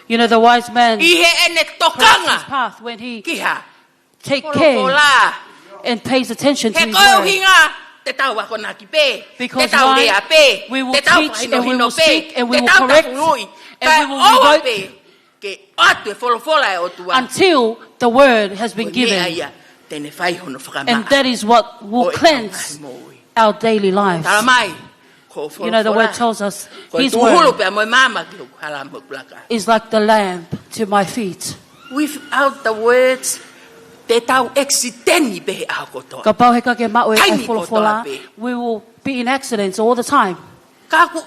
You know, the wise man crosses his path when he takes care and pays attention to his word. Because we will teach and we will speak and we will correct and we will revoke until the word has been given. And that is what will cleanse our daily lives. You know, the word tells us his word is like the lamp to my feet. Without the words, we will be in accidents all the time. But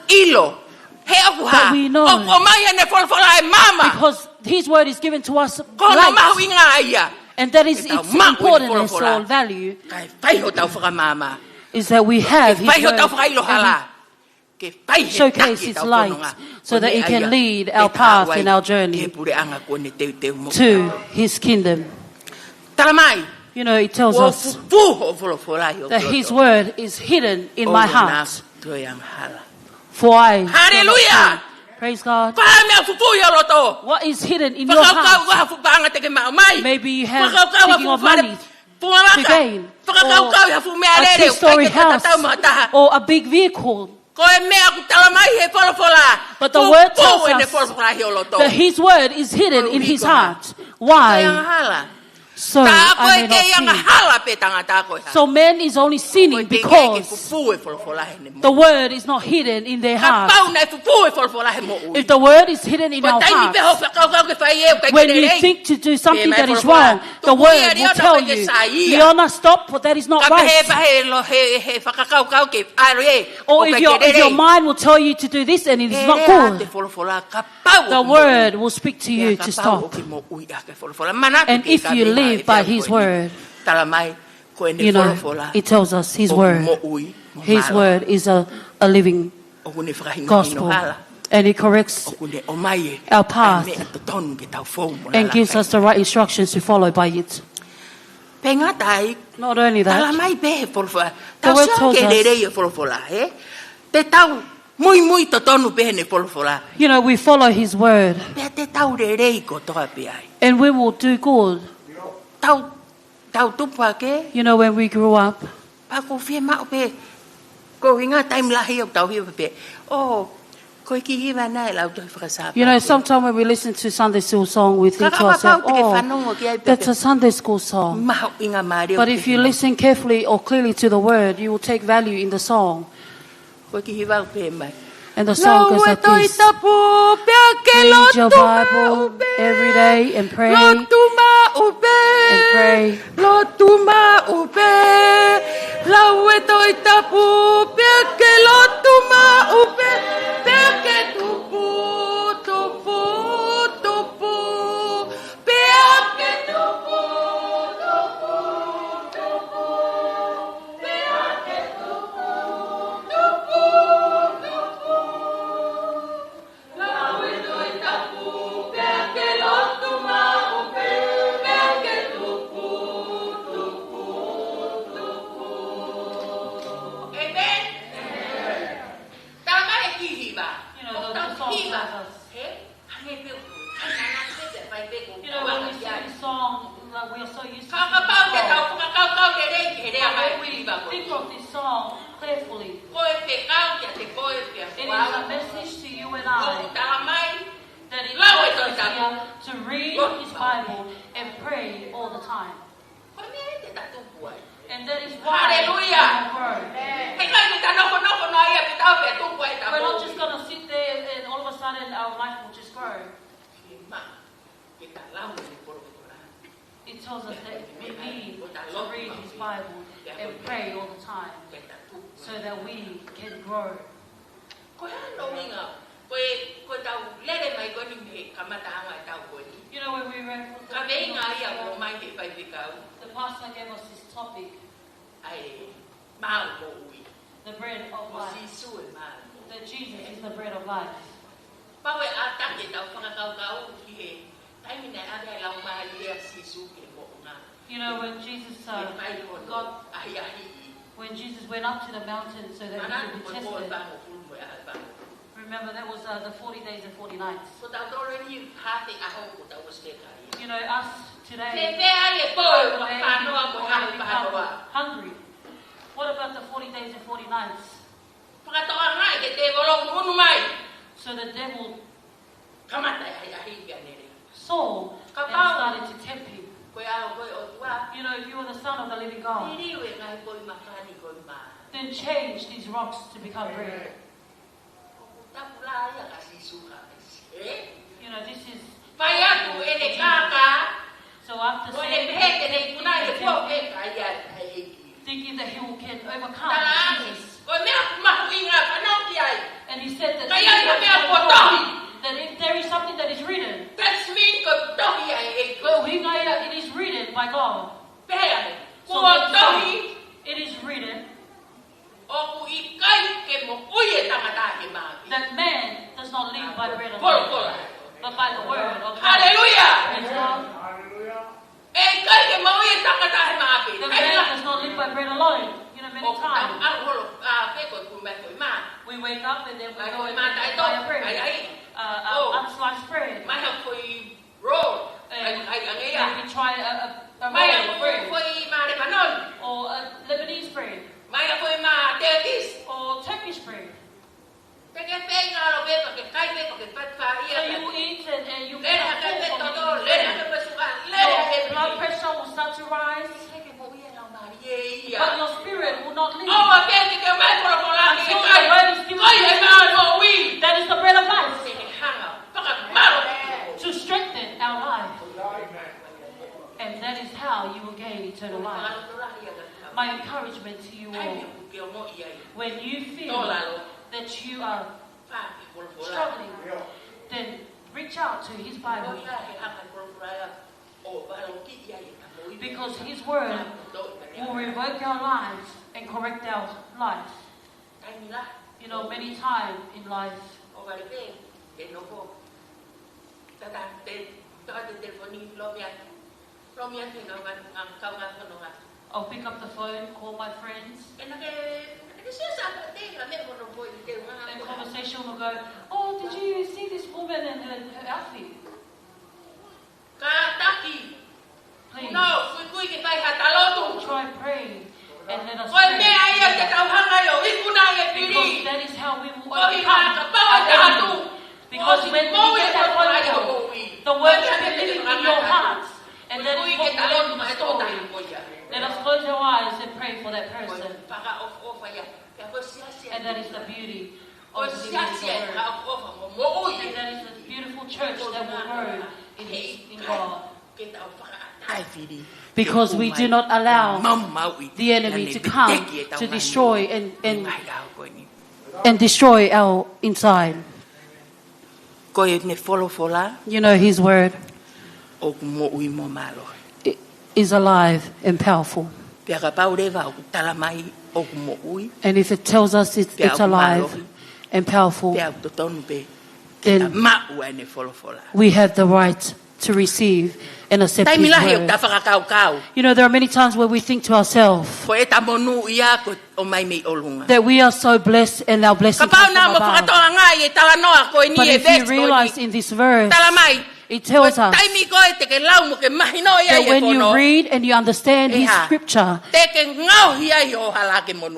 we know because his word is given to us light, and that is its importance or value, is that we have his word and showcase its light so that it can lead our path in our journey to his kingdom. You know, it tells us that his word is hidden in my heart. For I, hallelujah, praise God. What is hidden in your heart? Maybe you have thinking of money to gain, or a two-story house, or a big vehicle. But the word tells us that his word is hidden in his heart. Why? So I may not sin. So man is only sinning because the word is not hidden in their heart. If the word is hidden in our heart, when you think to do something that is wrong, the word will tell you, Leona, stop, for that is not right. Or if your mind will tell you to do this and it is not good, the word will speak to you to stop. And if you live by his word, you know, it tells us his word is a living gospel, and it corrects our path and gives us the right instructions to follow by it. Not only that, the word tells us, you know, we follow his word and we will do good. You know, when we grew up, you know, sometimes when we listen to Sunday school song, we think to ourselves, oh, that's a Sunday school song. But if you listen carefully or clearly to the word, you will take value in the song. And the song goes like this: read your Bible every day and pray and pray. You know, when we sing this song, like we are so used to When we think of this song carefully, it is a message to you and I that it tells us here to read His Bible and pray all the time. And that is why Hallelujah. we grow. We're not just going to sit there and all of a sudden our life will just grow. It tells us that we need to read His Bible and pray all the time so that we can grow. You know, when we read the pastor gave us this topic, the bread of life, that Jesus is the bread of life. You know, when Jesus when Jesus went up to the mountain so that He could be tested, remember that was the 40 days and 40 nights. You know, us today, hungry. What about the 40 days and 40 nights? So the devil saw and started to tempt him. You know, if you are the Son of the living God, then change these rocks to become bread. You know, this is... So after saying thinking that he can overcome Jesus. And he said that if there is something that is written, it is written by God. So it is written that man does not live by bread alone, but by the word of God. Hallelujah! The man does not live by bread alone. You know, many times we wake up and then we go and buy a bread, unsliced bread. And we try a roll of bread, or a Lebanese bread, or Turkish bread. So you eat and you get your blood pressure will start to rise, but your spirit will not leave. Until the word is given to you, that is the bread of life, to strengthen our life. And that is how you will gain eternal life. My encouragement to you all, when you feel that you are struggling, then reach out to His Bible, because His word will revoke our lives and correct our lives. You know, many times in life, I'll pick up the phone, call my friends, and conversation will go, oh, did you see this woman and her outfit? Please, try praying and let us pray. Because that is how we will overcome our enemy. Because when we get that phone, the word will be living in your hearts. And that is what we learn in the story. Let us close our eyes and pray for that person. And that is the beauty of the word. And that is the beautiful church that will grow in God. Because we do not allow the enemy to come to destroy and destroy our inside. You know, His word is alive and powerful. And if it tells us it's alive and powerful, then we have the right to receive and accept His word. You know, there are many times where we think to ourselves that we are so blessed and our blessing comes from above. But if you realize in this verse, it tells us that when you read and you understand His scripture,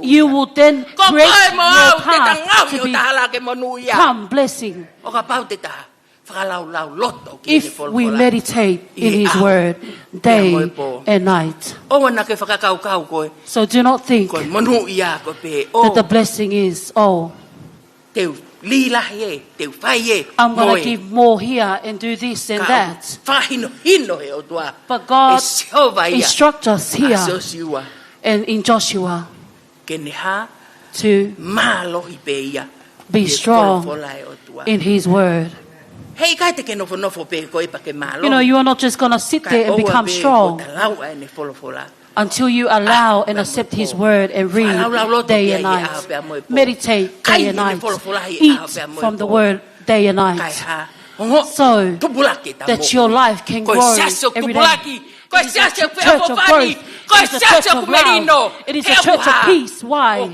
you will then create your path to become blessing. If we meditate in His word day and night. So do not think that the blessing is, oh, I'm going to give more here and do this and that. But God instructs us here and in Joshua to be strong in His word. You know, you are not just going to sit there and become strong until you allow and accept His word and read day and night. Meditate day and night. Eat from the word day and night. So that your life can grow every day. It is a church of growth. It is a church of love. It is a church of peace. Why?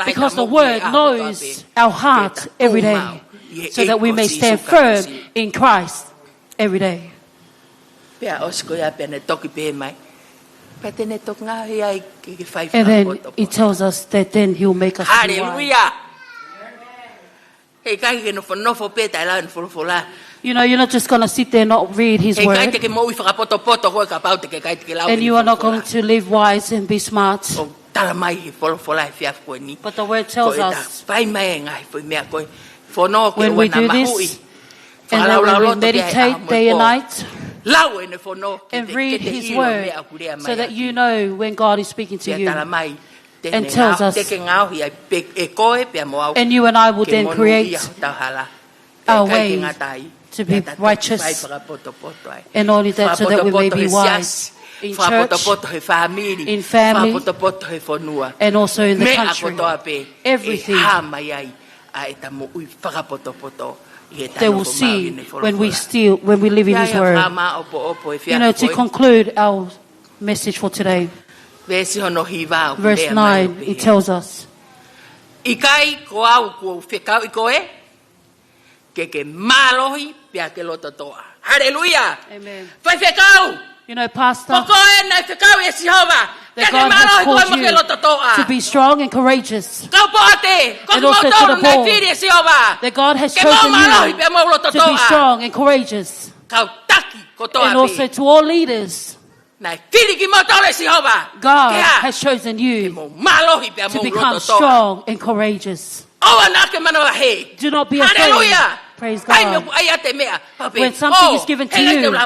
Because the word knows our heart every day. So that we may stand firm in Christ every day. And then it tells us that then He'll make us wise. You know, you're not just going to sit there and not read His word. And you are not going to live wise and be smart. But the word tells us when we do this, and then when we meditate day and night, and read His word, so that you know when God is speaking to you, and tells us, and you and I will then create our way to be righteous, and only that so that we may be wise in church, in family, and also in the country. Everything they will see when we live in His word. You know, to conclude our message for today, verse 9, it tells us, hallelujah. Amen. You know, Pastor, that God has called you to be strong and courageous. And also to the poor, that God has chosen you to be strong and courageous. And also to all leaders, God has chosen you to become strong and courageous. Do not be afraid. Praise God. When something is given to you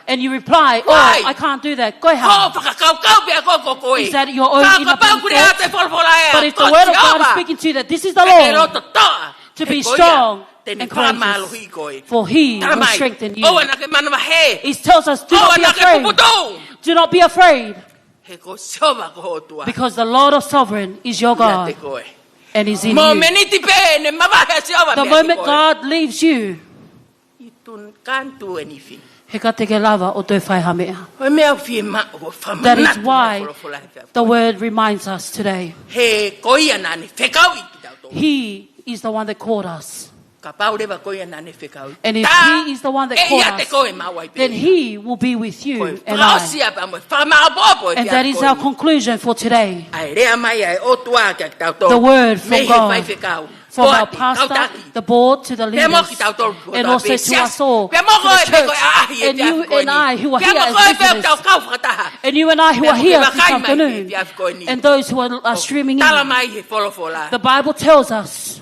and you reply, oh, I can't do that. Go ahead. Is that your own inability? But if the word of God is speaking to you that this is the Lord, to be strong and courageous, for He will strengthen you. It tells us, do not be afraid. Do not be afraid. Because the Lord of Sovereign is your God. And is in you. The moment God leaves you, can't do anything. That is why the word reminds us today. He is the one that called us. And if He is the one that called us, then He will be with you and I. And that is our conclusion for today. The word from God, from our pastor, the board, to the leaders, and also to us all, to the church, and you and I who are here as visitors, and you and I who are here this afternoon, and those who are streaming in. The Bible tells us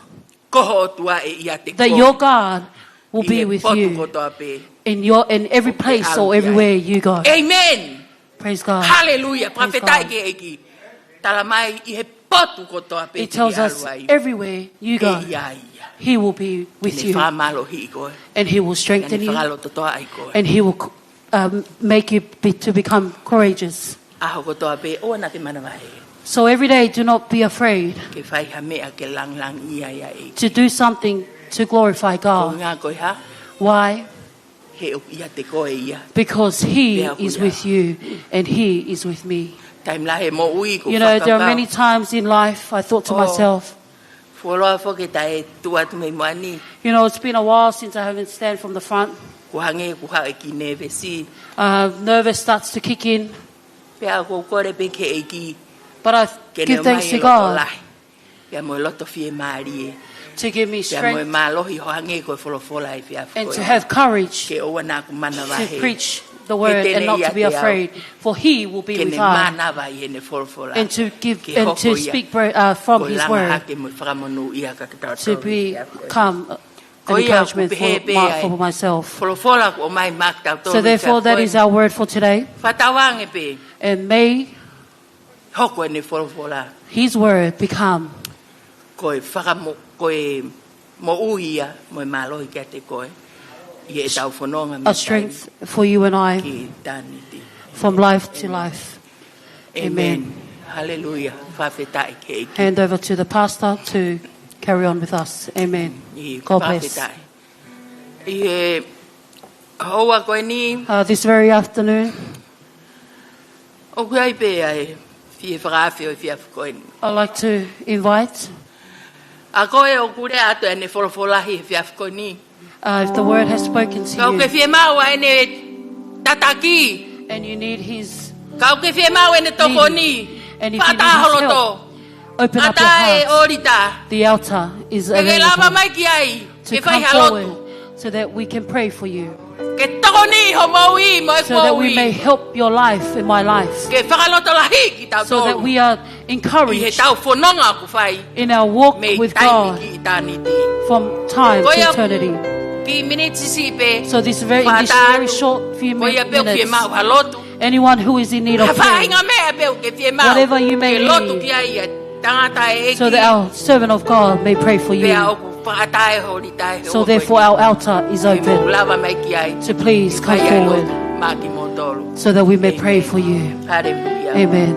that your God will be with you in every place or everywhere you go. Amen. Praise God. Hallelujah. Praise God. It tells us everywhere you go, He will be with you, and He will strengthen you, and He will make you to become courageous. So every day, do not be afraid to do something to glorify God. Why? Because He is with you and He is with me. You know, there are many times in life I thought to myself, you know, it's been a while since I haven't stand from the front. Nervous starts to kick in. But I give thanks to God to give me strength and to have courage to preach the word and not to be afraid, for He will be with us, and to give and to speak from His word, to become an encouragement for myself. So therefore, that is our word for today. And may His word become a strength for you and I from life to life. Amen. Hallelujah. Hand over to the pastor to carry on with us. Amen. God bless. This very afternoon, I'd like to invite, if the word has spoken to you and you need His leading, and if you need His help, open up your heart. The altar is available to come forward so that we can pray for you, so that we may help your life and my life, so that we are encouraged in our walk with God from time to eternity. So in this very short few minutes, anyone who is in need of prayer, whatever you may need, so that our servant of God may pray for you. So therefore our altar is open. So please come forward so that we may pray for you. Amen.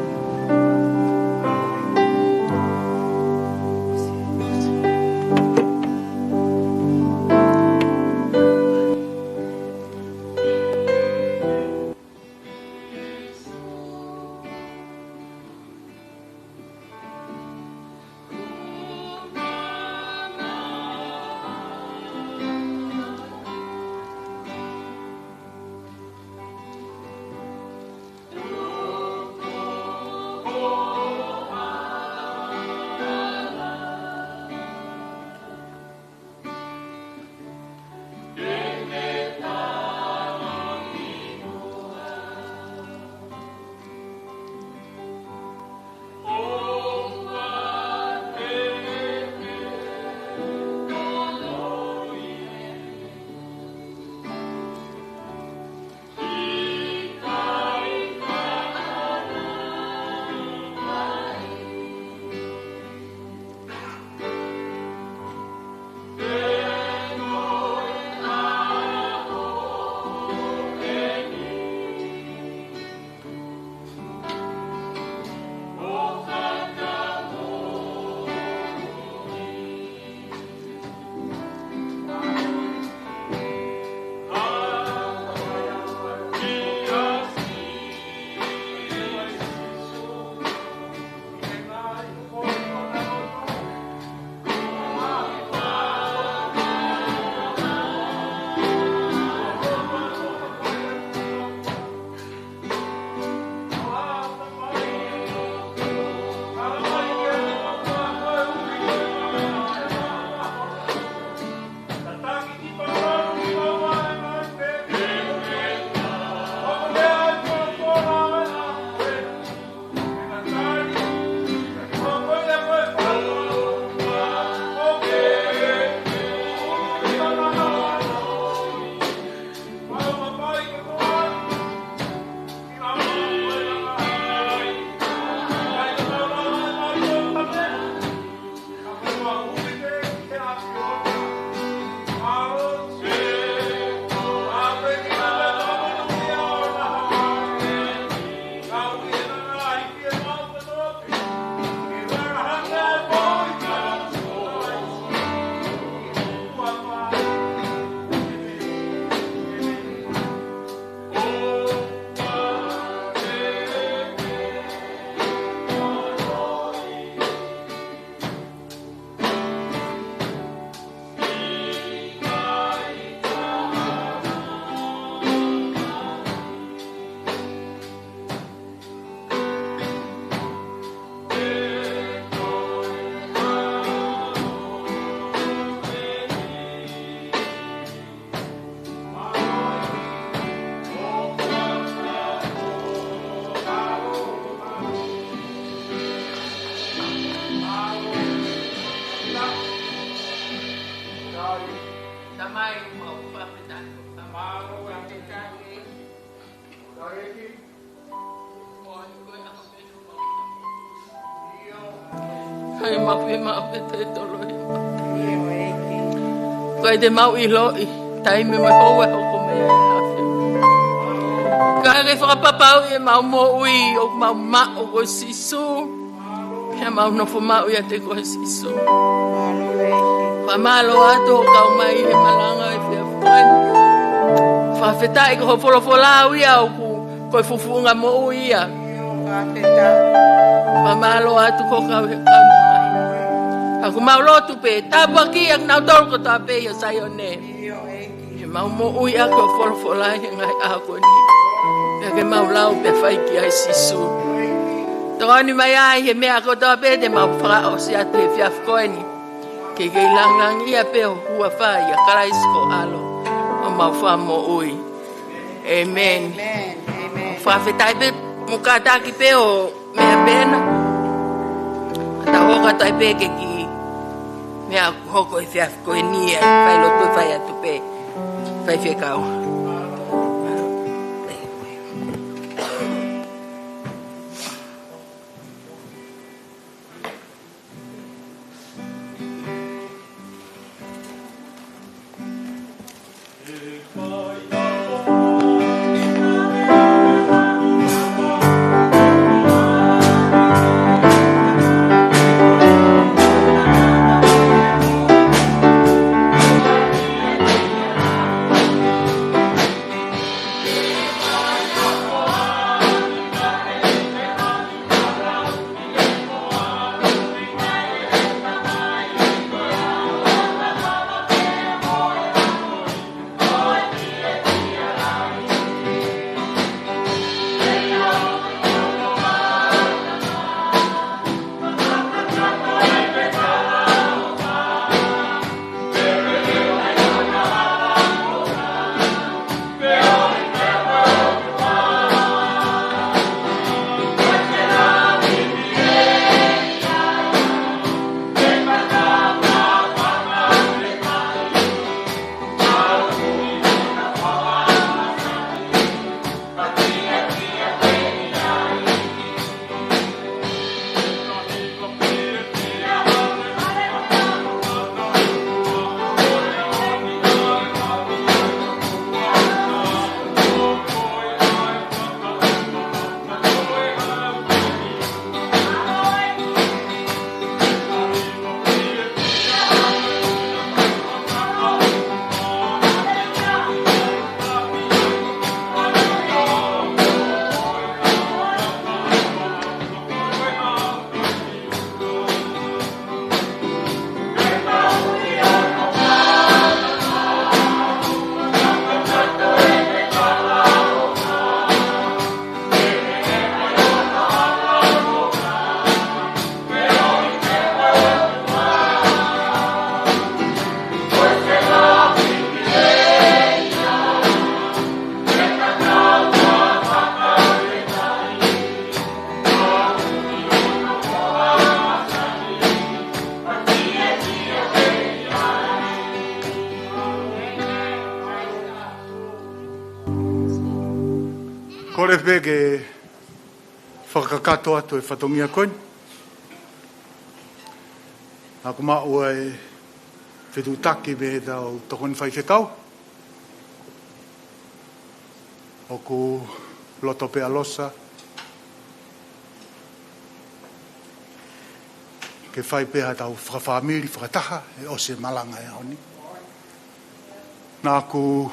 Ai mau te tolo i mau. Koe te mau I loi, taime mai hou e hoko mea I hawhi. Ka re whakapapau I mau mo ui o mau mao ko sisu. Hea mau nofo mau I a te koe sisu. Whamalo ato o kau mai he malanga e whia whaen. Whawhetai ko ho wholofolau ia o koe fufunga mo ui ia. Whamalo atu ko kau he kau. Aku mau lotu pe, tapa ki ak nau tol ko tape ya sayo ne. He mau mo ui ako wholofola he ngai ako ni. Pea ke mau lau pe whai ki ai sisu. Tōni mai ai he mea ko tape te mau whaka o si atu he whiaf koe ni. Ke kei langang ia pe o hua whai a karaisko alo. O mau wha mo ui. Amen. Whawhetai pe mukataki pe o mea pena. Ta hoka tai pe ke ki. Mea hoko I whiaf koe nia, whai lotu whai atu pe, whai whekau. Kore pege whakakato atu e whatongia koin. Ako maua e whetutaki me tau tokoni whai whekau. Oku loto pe alosa. Ke whai peha tau whakawhamiri, whakataha, e o se malanga e honi. Nā ku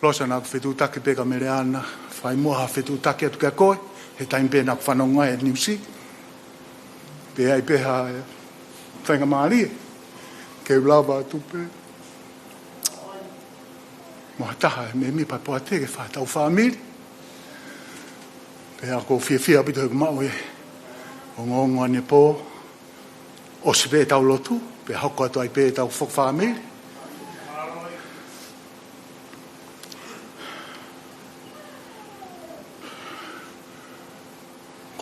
losa nā ku whetutaki peka mere ana, whai moha whetutaki atu kia koe, he taim pe nā ku whanonga e niusi. Pe ai peha e whainga maari e, ke ulawa atu pe. Moha taha e me mi pai poa te ke wha tau whamiri. Pe ako whia pito he kumau e, o ngongo ane po, o se pe tau lotu, pe hoko atu ai pe tau whamiri.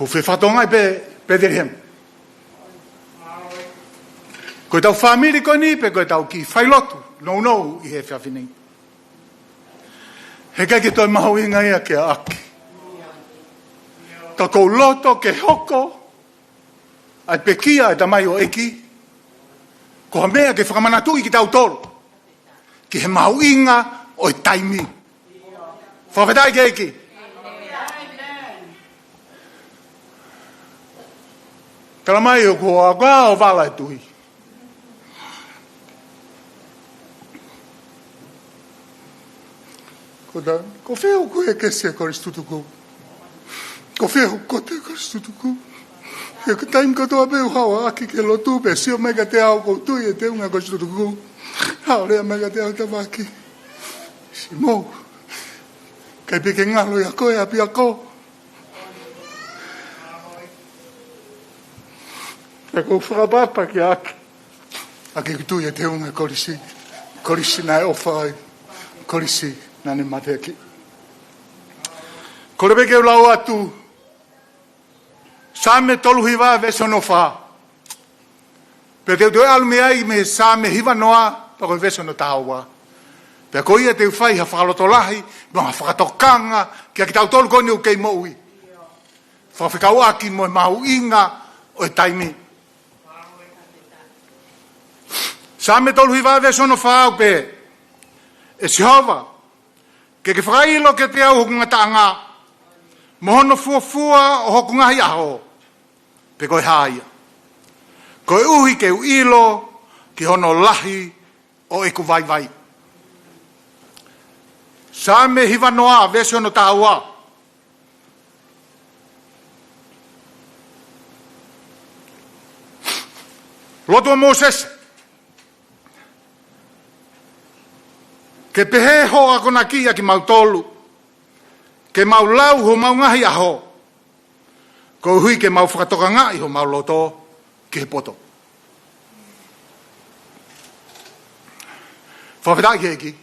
Ko whi whatongai pe Bethlehem. Koe tau whamiri koe ni, pe koe tau ki whailotu, nou i he whiawhinei. He kai ki toi mahu inga ia ke aki. Ka kou loto ke hoko. Ai pekia e tamai o eki. Ko mea ke whakamanatui ki tau tolu. Ki he mahu inga o i taimi. Whawhetai ke eki. Tala mai o kua kua o wala e tui. Ko wheo koe kesia kore stutuku. Ko wheo kote kore stutuku. E ka taim katoa peu hawa aki ke lotu pe sio mega te au koutui e te unga kore stutuku. Hao rea mega te au tawaki. Si mou. Kai peke ngalo ya koe api a ko. E ko whakapapa ki aki. Aki kutui e te unga korisi. Korisi nai o whai. Korisi nani mateki. Kore peke u lau atu. Same tolu hiwa veso no wha. Pe te utoi alu me ai me same hiwa noa. Pako veso no taua. Pe ko ia te uwhai ha whakalotolahi. Mga whakatokanga. Kia ki tau tolu koni u kei moui. Whawhikau aki mo mahu inga o e taimi. Same tolu hiwa veso no wha pe. E si hova. Ke ke whakailo ke te au hokunga taanga. Mohono fuafua o hokunga hi aho. Pe koe haia. Koe uhi ke uilo ki hono lahi o eku vai vai. Same hiwa noa vesi ono taua. Lotua Moses. Ke pehe hoa kona kia ki mautolu. Ke mau lau ho mau ngahi aho. Ko hui ke mau whakatoka ngai ho mau loto ki he poto. Whawhetai ki eki.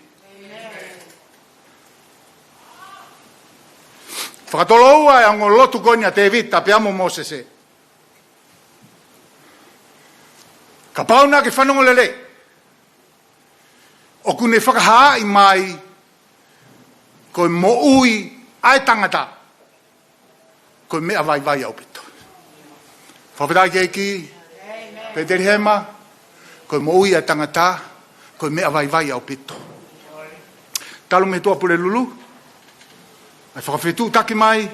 Whakatolo ua e ango lotu konia te vita pe amo Mosese. Ka pauna ke whanongo lele. O kune whakahaa i mai koe mo ui ai tangata koe mea vai vai au pito. Whawhetai ke eki. Peteri hema. Koe mo ui ai tangata koe mea vai vai au pito. Talo me tua pure lulu. Ai whakawhetu taki mai.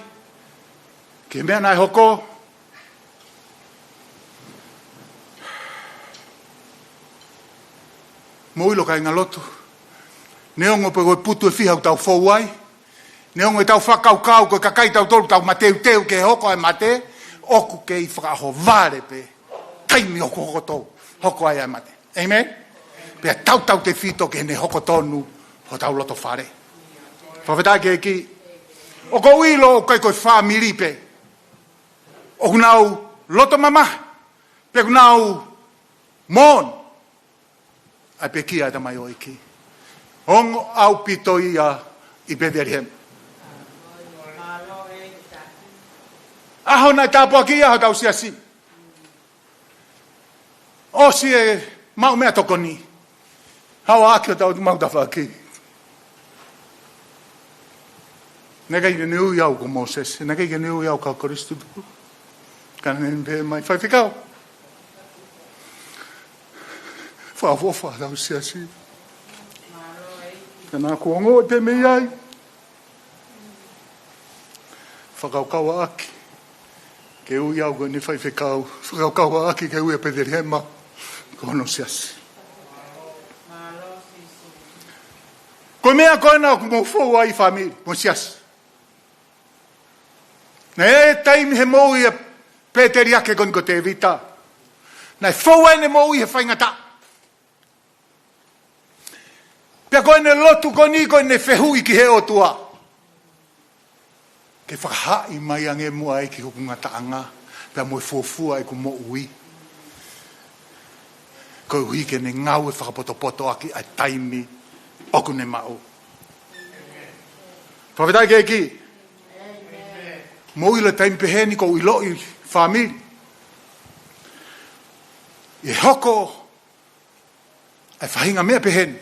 Ke mea nai hoko. Mo ilo kai ngalotu. Neongo pe koe putu e whihau tau fou ai. Neongo e tau whakau kau koe kakai tau tolu tau mateu teu ke hoko ai mate. Oku ke i whakaho vare pe. Taimi hoko hoko tau. Hoko ai ai mate. Amen? Pea tau te whito ke ne hoko tonu. Ho tau loto whare. Whawhetai ke eki. O ko uilo o kai koe whamiri pe. O kunau loto mama. Pe kunau mon. Ai pe kia ta mai o eki. Hongo au pito ia i Bethlehem. Aho nai tāpua ki aho tau siasi. O si e mau mea toko ni. Hawa aki o tau mau tawha ki. Negai ke neu iau ko Moses. Negai ke neu iau ka Koristu tuku. Kana nempe mai whaiwhikau. Whawofa tau siasi. Kana kuongo te mei ai. Whakaukaua aki. Ke ui au ko ni whaiwhikau. Whakaukaua aki ke ui a Bethlehem. Ko hono siasi. Ko mea koe nao ko mo fou ai famili. Mo siasi. Na e taimi he mou i a Peteri ake koni ko te vita. Na e fou ene mou i he whaingata. Pea koe ne lotu koni koe ne whehui ki he o tua. Ke whakahai mai ange mua e ki hukunga taanga. Pea mo e fuafua e ku mo ui. Koe hui ke ne ngau e whakapoto aki ai taimi oku ne mau. Whawhetai ke eki. Mo ila taimi peheni ko ilo i whamiri. I hoko ai whahinga mea peheni.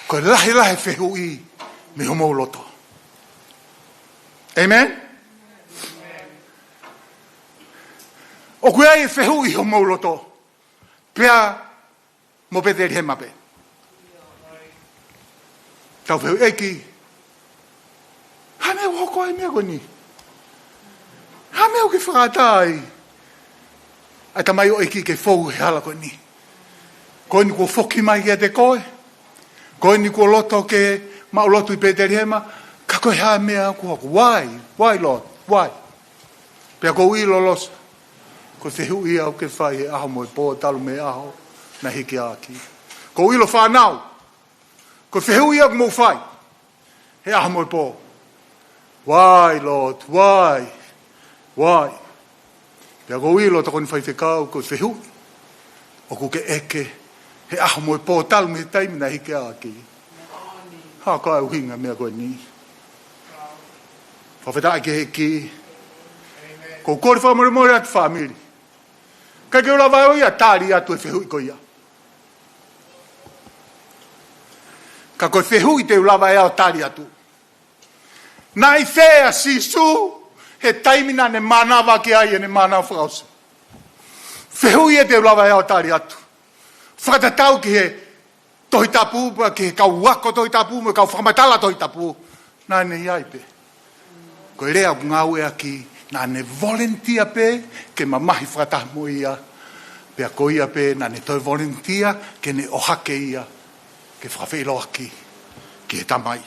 Ko lahe whehu i me homo loto. Amen? O koe ai whehu I homo loto. Pea mo peteri he mape. Tau whehu eki. Hame o hoko ai mea koni. Hame o ke whakatai. Ai tamai o eki ke whou he hala koni. Koe ni kua whoki mai kia te koe. Koe ni kua loto ke mao loto I peteri hema. Ka koe haa mea kua ko. Why? Why Lord? Why? Pea ko ilo losa. Ko whehu ia o ke whai he aho mo I pō talu me aho na hiki aki. Ko ilo whanau. Ko whehu ia mo whai. He aho mo I pō. Why Lord? Why? Why? Pea ko ilo tako ni whai whekau ko whehu. O ko ke eke. He aho mo I pō talu me taimi na hiki aki. Ha ka au hinga mea koe ni. Whawhetai ke heki. Ko kore whamore atu whamiri. Kai ke ora vai ia tari atu e whehu I ko ia. Ka koe whehu I te ulawa e au tari atu. Nai whea sisu he taimina ne manawa ki ai e ne manawa whakausa. Whehu I te ulawa e au tari atu. Whakatatau ki he tohi tapu, ki he kau wako tohi tapu, me kau whakamatala tohi tapu. Nai ne iai pe. Koe rea ku ngau e aki. Nā ne volunteer pe, ke mamahi whakatamu ia, pea ko ia pe, nā ne toi volunteer, ke ne ohake ia, ke whawhelo aki, ki he tamai.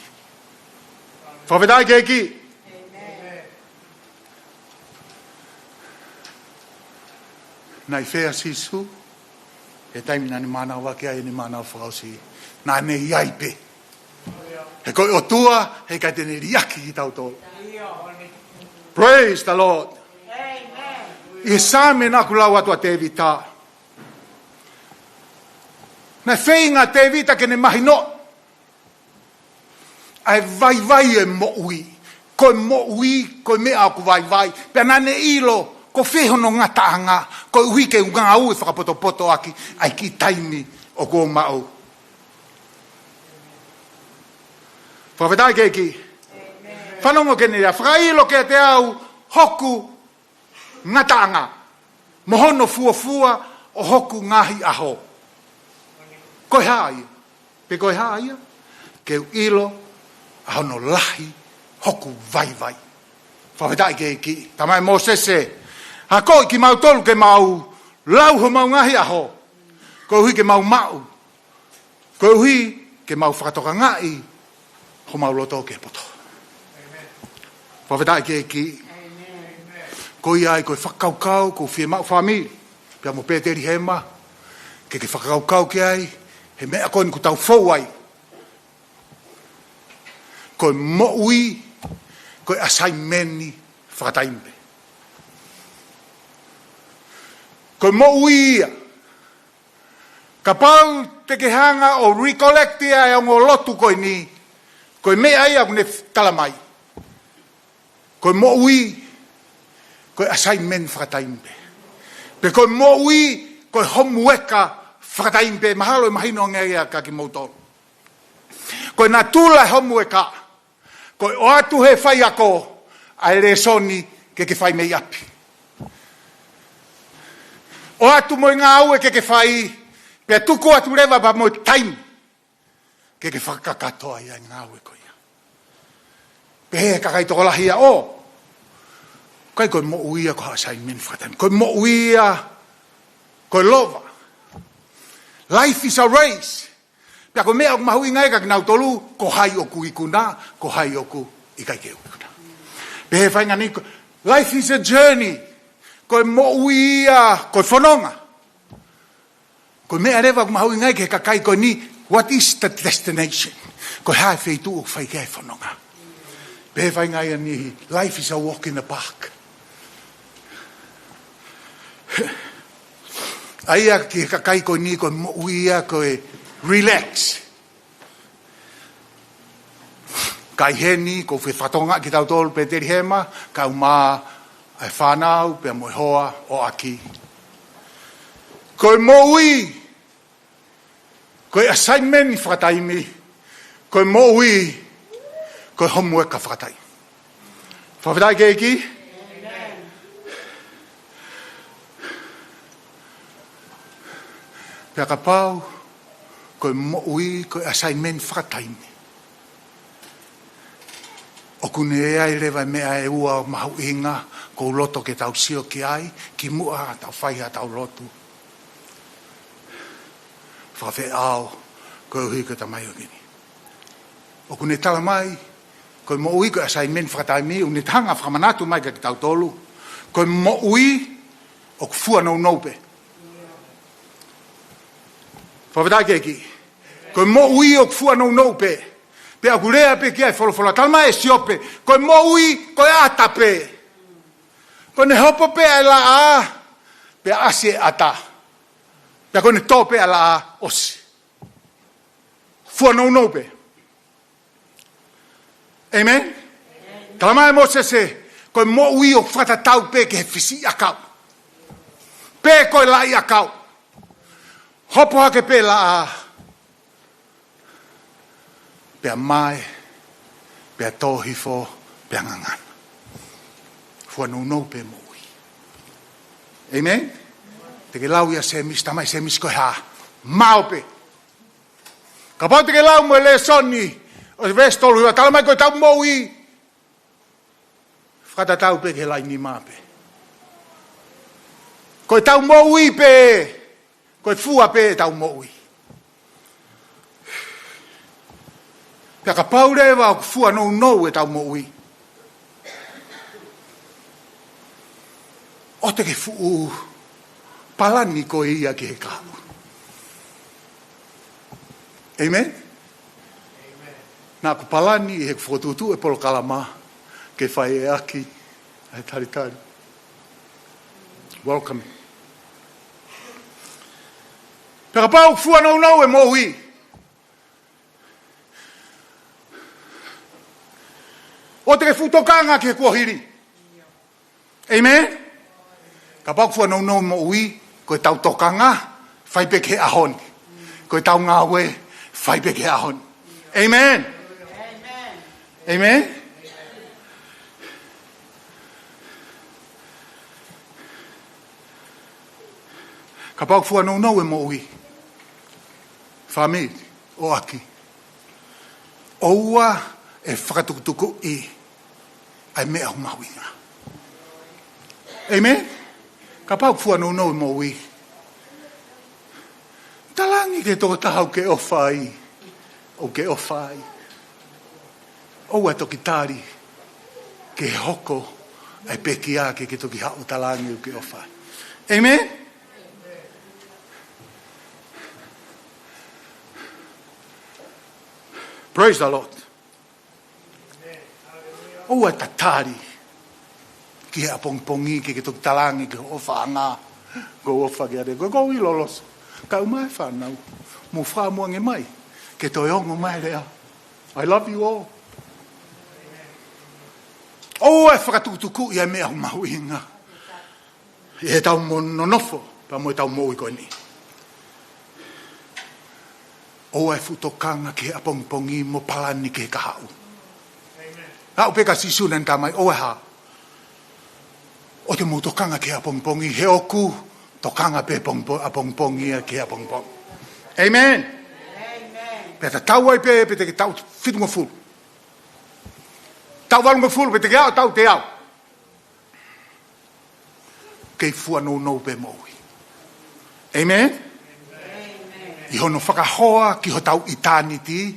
Whawhetai ke eki? Nai whea sisu, he taimi nā ne mānau wake ai, ne mānau whakausi, nā ne iai pe. He koe o tua, he kai tene riaki ki tau tō. Praise the Lord. Amen. I sāme nā kulau atua te vita. Nā whainga te vita ke ne mahi no. Ai vai e mo ui. Koe mo ui, koe mea aku vai. Pea nane ilo, ko whehono ngataanga. Koe ui ke unga au e whakapoto aki. Ai ki taimi o ko mau. Whawhetai ke ki. Whanongo ke nea, whakailo ke te au hoku ngataanga. Mohono fuafua o hoku ngahi aho. Koe haia. Pe koe haia. Ke ilo ahono lahi hoku vai. Whawhetai ke ki. Tamai mō sese. Ha koe ki mau tolu ke mau lau ho mau ngahi aho. Koe hui ke mau. Koe hui ke mau whakatoka ngai. Ho mau loto ke poto. Whawhetai ke ki. Ko ia ai koe whakaukau, ko whie mau whami. Pea mo Peteri hema. Ke whakaukau ke ai. He mea koe ni ku tau whau ai. Koe mo ui. Koe asai meni whakataimpe. Koe mo ui ia. Ka pau te ke hanga o recollectia e o ngō lotu koe ni. Koe mea ia kune talamai. Koe mo ui, koe asai men whakataimpe. Pe koe mo ui, koe homueka whakataimpe. Mahalo e mahino ngea ka ki mautoro. Koe nā tūla homueka. Koe o atu he whai ako, ai re soni ke whai mei api. O atu mo ngā aue ke whai, pe tuko atu rewa pa mo taimi. Ke whakakatoa ia ngā aue koe. Pe kakai toko lahia o. Kai koe mo uia ko asai min whakatami. Koe mo uia. Koe lova. Life is a race. Pea koe mea o mahui ngai ka kinau tolu. Ko hai oku I kuna. Ko hai oku I kai ke kuna. Pe he whainga ni. Life is a journey. Koe mo uia. Koe whanonga. Koe mea rewa o mahui ngai ke kakai koe ni. What is the destination? Koe hai whaitu o whai kai whanonga. Pe whainga ia ni, life is a walk in the park. Aia ki kakai koe ni, koe uia, koe relax. Kai heni, ko whatonga ki tau tolu Peteri hema, kau mā ai whanau, pia moe hoa o aki. Koe mo ui, koe assignment I whakataimi, koe mo ui, Koe homu e ka whakatai. Whawhitai ke iki? Pea ka pau, koe mo ui, koe asai men whakataimi. O kune e ai lewa mea e ua o mahu inga, ko loto ke tau sio ki ai, ki mua tau whaiha tau lotu. Whawhe ao, koe uhi ko tamai o gini. O kune tala mai, koe mo ui koe asai men whakataimi, une tanga whakamanatu mai ka ki tau tolu. Koe mo ui, o kufua nou noupe. Whawhetai keiki, koe mo ui o kufua nou noupe. Pe a gurea pe ki ai wholofola talma e siope. Koe mo ui, koe ata pe. Koe ne hopo pe ai la a, pe a asi e ata. Pe a koe ne tō pe ai la a, osi. Fua nou nou pe. Amen? Talma e mo se se, koe mo ui o whata tau pe ke he fisi a kau. Pe koe lai a kau. Hopo hake pe la a. Pea mai, pea tōhifo, pea ngangana. Fua nou pe moui. Amen? Te ke lau ia se mis, tamai se mis koe ha. Mao pe. Ka pau te ke lau mo e le soni, o se vestolu, ia talamai koe tau moui. Whata tau pe ke lai ni maa pe. Koe tau moui pe, koe fua pe tau moui. Pea ka paure wa o fua nou e tau mo ui. O te ke fuu palani ko ia ki he kau. Amen? Nā ku palani he kufotutu e polo kalama ke whai e aki e taritari. Welcome. Pea ka pau fua nou e mo ui. O te futokanga ke kuahiri. Amen? Ka pakfua nou mo ui, koe tau tokanga, whaipe ke ahon. Koe tau ngawe, whaipe ke ahon. Amen? Amen? Ka pakfua nou e mo ui. Whamiri, o aki. Oua e whakatukutuku i. Ai mea humawinga. Amen? Ka pau fua nou mo ui. Talangi ke tō tahau ke ofai. O ke ofai. Oua toki tāri. Ke hoko. Ai peki ake ke toki hao talangi o ke ofai. Amen? Praise the Lord. Oua tatari. Ki hea pongpongi, ke toki talangi, ke ofa anga. Ko ofa ki ade. Ko i loloso. Ka umai whanau. Mo wha muange mai. Ke toi ongo mai rea. I love you all. Oua e whakatukutuku i a mea humahu inga. I he tau mo nonofo. Pa mo e tau mo i koe ni. Oua e futokanga ke hea pongpongi mo palani ke kahau. Hau peka sisunan tamai o ha. O te mo tokanga ke a pongpongi he oku tokanga pe pongpongi ke a pongpong. Amen. Amen. Peta tau ai pe te tau fitunga fulu. Tau valunga fulu pe te au tau te au. Kei fua nou pe moui. Amen. Amen. I hono whakahoa ki ho tau eternity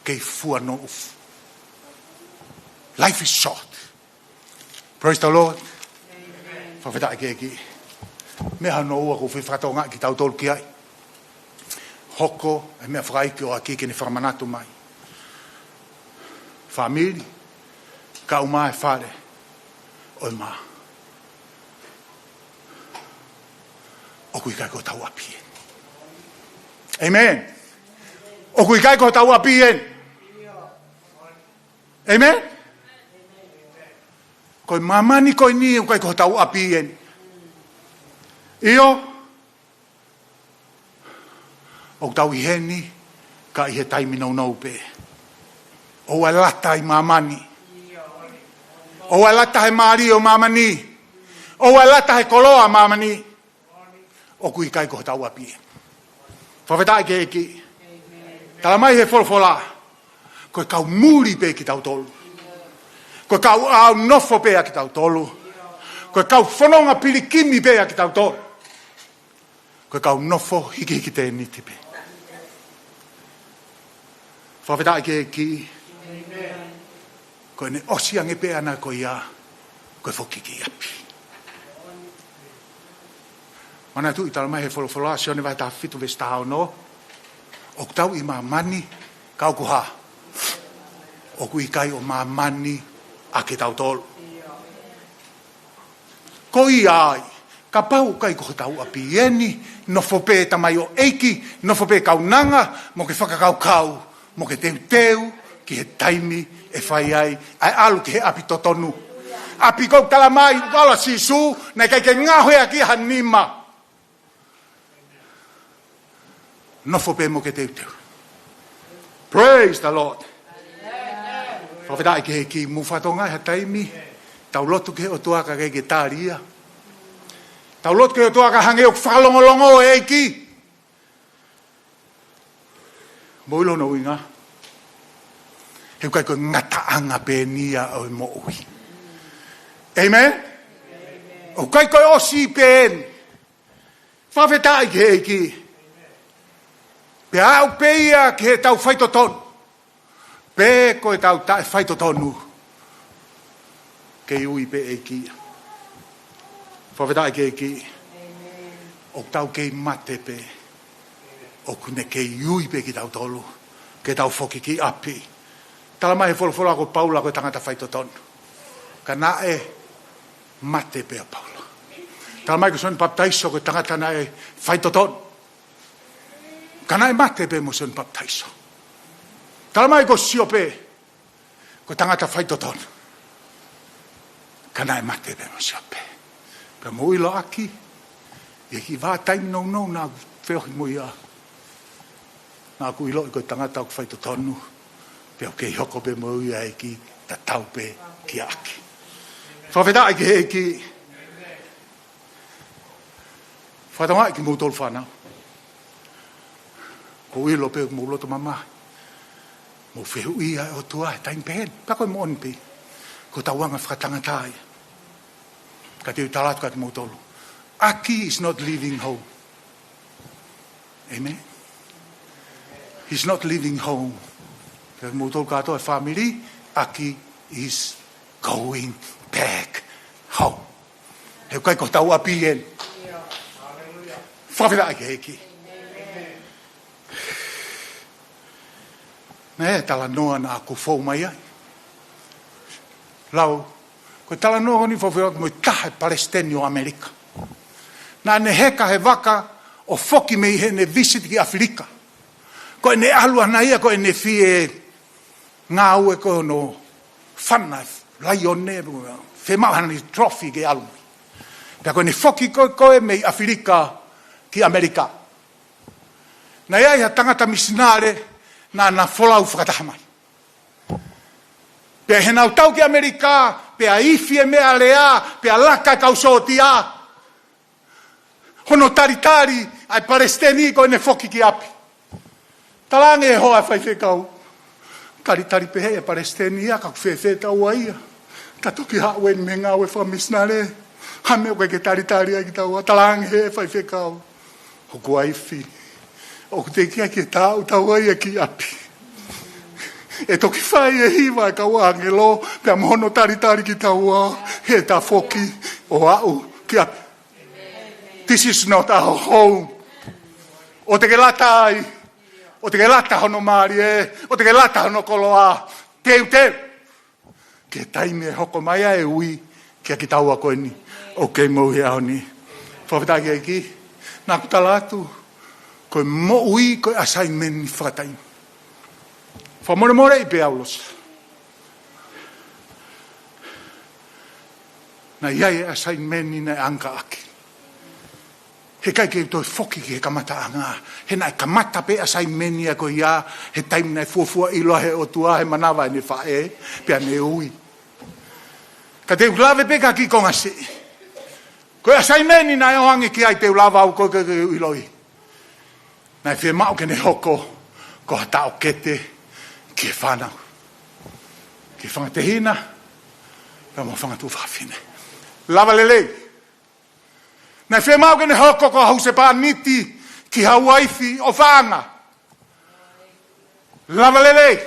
kei fua nou. Life is short. Praise the Lord. Whawheta ake eki. Mea no ua ko whiwhakatonga ki tau tolu ki ai. Hoko, e mea whakaiki o aki ke ne whakamanatu mai. Whamiri, ka umai whare, oi maa. Oku i kai ko tau apien. Amen. Oku i kai ko tau apien. Amen. Koe mamani koe ni o kai ko tau apien. Io o tau i heni ka i he taimi nou pe. O alata I mamani. O alata he Mario mamani. O alata he koloa mamani. O kui kai ko tau api. Whawhetai ke eki. Tala mai he wholofola. Koe kau muri pe ki tau tolu. Koe kau au nofo pe ki tau tolu. Koe kau whanonga pirikimi pe ki tau tolu. Koe kau nofo hiki te niti pe. Whawhetai ke eki. Koe ne osiange pe ana koe ia. Koe whokiki api. Mana tu I tala mai he wholofola. Sione vai ta fitu ves tahao no. O tau I mani. Kau kuha. O kui kai o mani. Ake tau tolu. Koi ai. Ka pau kai ko tau api eni. Nofo pe tamai o eiki. Nofo pe kaunanga. Mo ke whakakau kau. Mo ke teu. Ki he taimi. E whai ai. Ai alu ki he api totonu. Api kou tala mai. Wala sisu. Nei kai ke ngahoe ki hanima. Nofo pe mo ke teu. Praise the Lord. Whawhetai ke ki muwhatonga ha taimi. Tau lotu ke o tuaka ke tāria. Tau lotu ke o tuaka hange o whalongolongo e ki. Moilo no inga. Heu kai ko ngata anga pe nia o mo ui. Amen? O kai ko osi pen. Whawhetai ke ki. Pe au peia ke tau whaitoton. Pe koe tau tae whaitotonu. Ke ui pe e ki. Whawhetai ke e ki. O tau ke mate pe. O kune ke ui pe ki tau tolu. Ke tau whoki ki api. Tala mai he wholofola ko Paula koe tangata whaitotonu. Ka nae mate pe a Paula. Tala mai ko son baptaiso koe tangata nae whaitotonu. Ka nae mate pe mo son baptaiso. Tala mai ko sio pe. Ko tangata whaitoton. Ka nae mate pe mo sio pe. Pe mo ilo aki. E ki vā taimi nou nā wheohi mo ia. Nā ku ilo I ko tangata o whaitotonu. Pe o kei hoko pe mo ia e ki ta tau pe ki aki. Whawhetai ke he ki. Whatonga ki mo tolu whanau. Ko ilo pe mo loto mamai. Mo whehu ia o tua e taim pehen. Kako mo onpi. Ko tauanga whakatangatai. Ka te utalatu ka te motolu. Aki is not leaving home. Amen. He's not leaving home. Ka te motolu ka toa family. Aki is going back home. Heu kai ko tau api en. Whawhira ke heki. Ne tala noa na aku fou mai ai. Lau, ko tala noa ni fou mo tahe Palestinio Amerika. Na ne heka he waka o foki mei he ne visit ki Afrika. Ko ne alua na ia ko ne fie ngā ue ko no whana laione whemahani trophy ke alu. Pea ko ne foki koe mei Afrika ki Amerika. Na ia ia tangata misinare na wholau whakatahamai. Pea he nau tau ki Amerika, pea ifi e mea lea, pea laka kausotia. Hono taritari, ai Palestini ko ne whoki ki api. Talange e hoa whai whekau. Taritari pehe e Palestini a kak whewhe tau aia. Tatoki hauen me ngā ue whamisnare. Hame o ke taritari ai ki tau a. Talange he whai whekau. Hoku aifi. O te kia ki tau aia ki api. E toki whai e hiwa e kau angelo, pia mohono taritari ki tau a, he ta whoki o au ki api. This is not our home. O te ke lata ai, o te ke lata hono maari e, o te ke lata hono koloa, teu. Ke taime e hoko mai e ui, kia ki tau a koe ni, o kei mouhi a honi. Whawhetaki e ki, nā kutala atu, koe mo ui koe asai meni whakatai. Whamore I pe aulos. Na iai asai meni ne anka aki. He kai ke toi foki ki he kamata anga. He nai kamata pe asai meni a ko ia. He taimi nai fuafua ilo he o tua he manawa ni whae. Pea ne ui. Ka te ulave pe ka ki konga se. Ko asai meni nai ohangi ki ai te ulava au ko ke iloi. Nai whi mao ke ne hoko. Ko hata o kete. Ki he whanau. Ki whanga te hina. Pea mo whanga tu whawhine. Lava lelei. Nai whi mau ke ne hoko ko hause pā niti ki hawaifi o whanga. Lava lelei.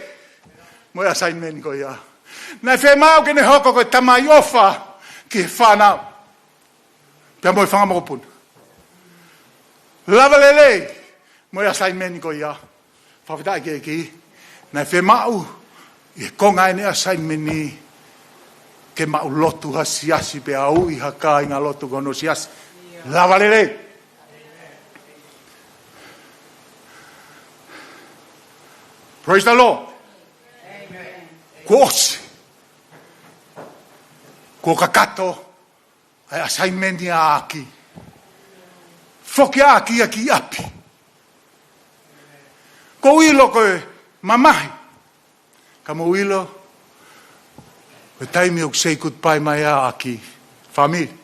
Moe asain meni ko ia. Nai whi mau ke ne hoko ko tamai ofa ki he whanau. Pea moe whanga mokopun. Lava lelei. Moe asain meni ko ia. Whawhitai ke ki. Nai whi mau i konga ene asain meni ke mau lotu ha siasi pe au i haka inga lotu kono siasi. Lava lelei. Praise the Lord. Amen. Kuosi. Ko kakato. Ai asai meni a aki. Foki a aki api. Ko ilo koe mamahi. Kamo ilo. Koe taimi o say goodbye mai a aki. Family.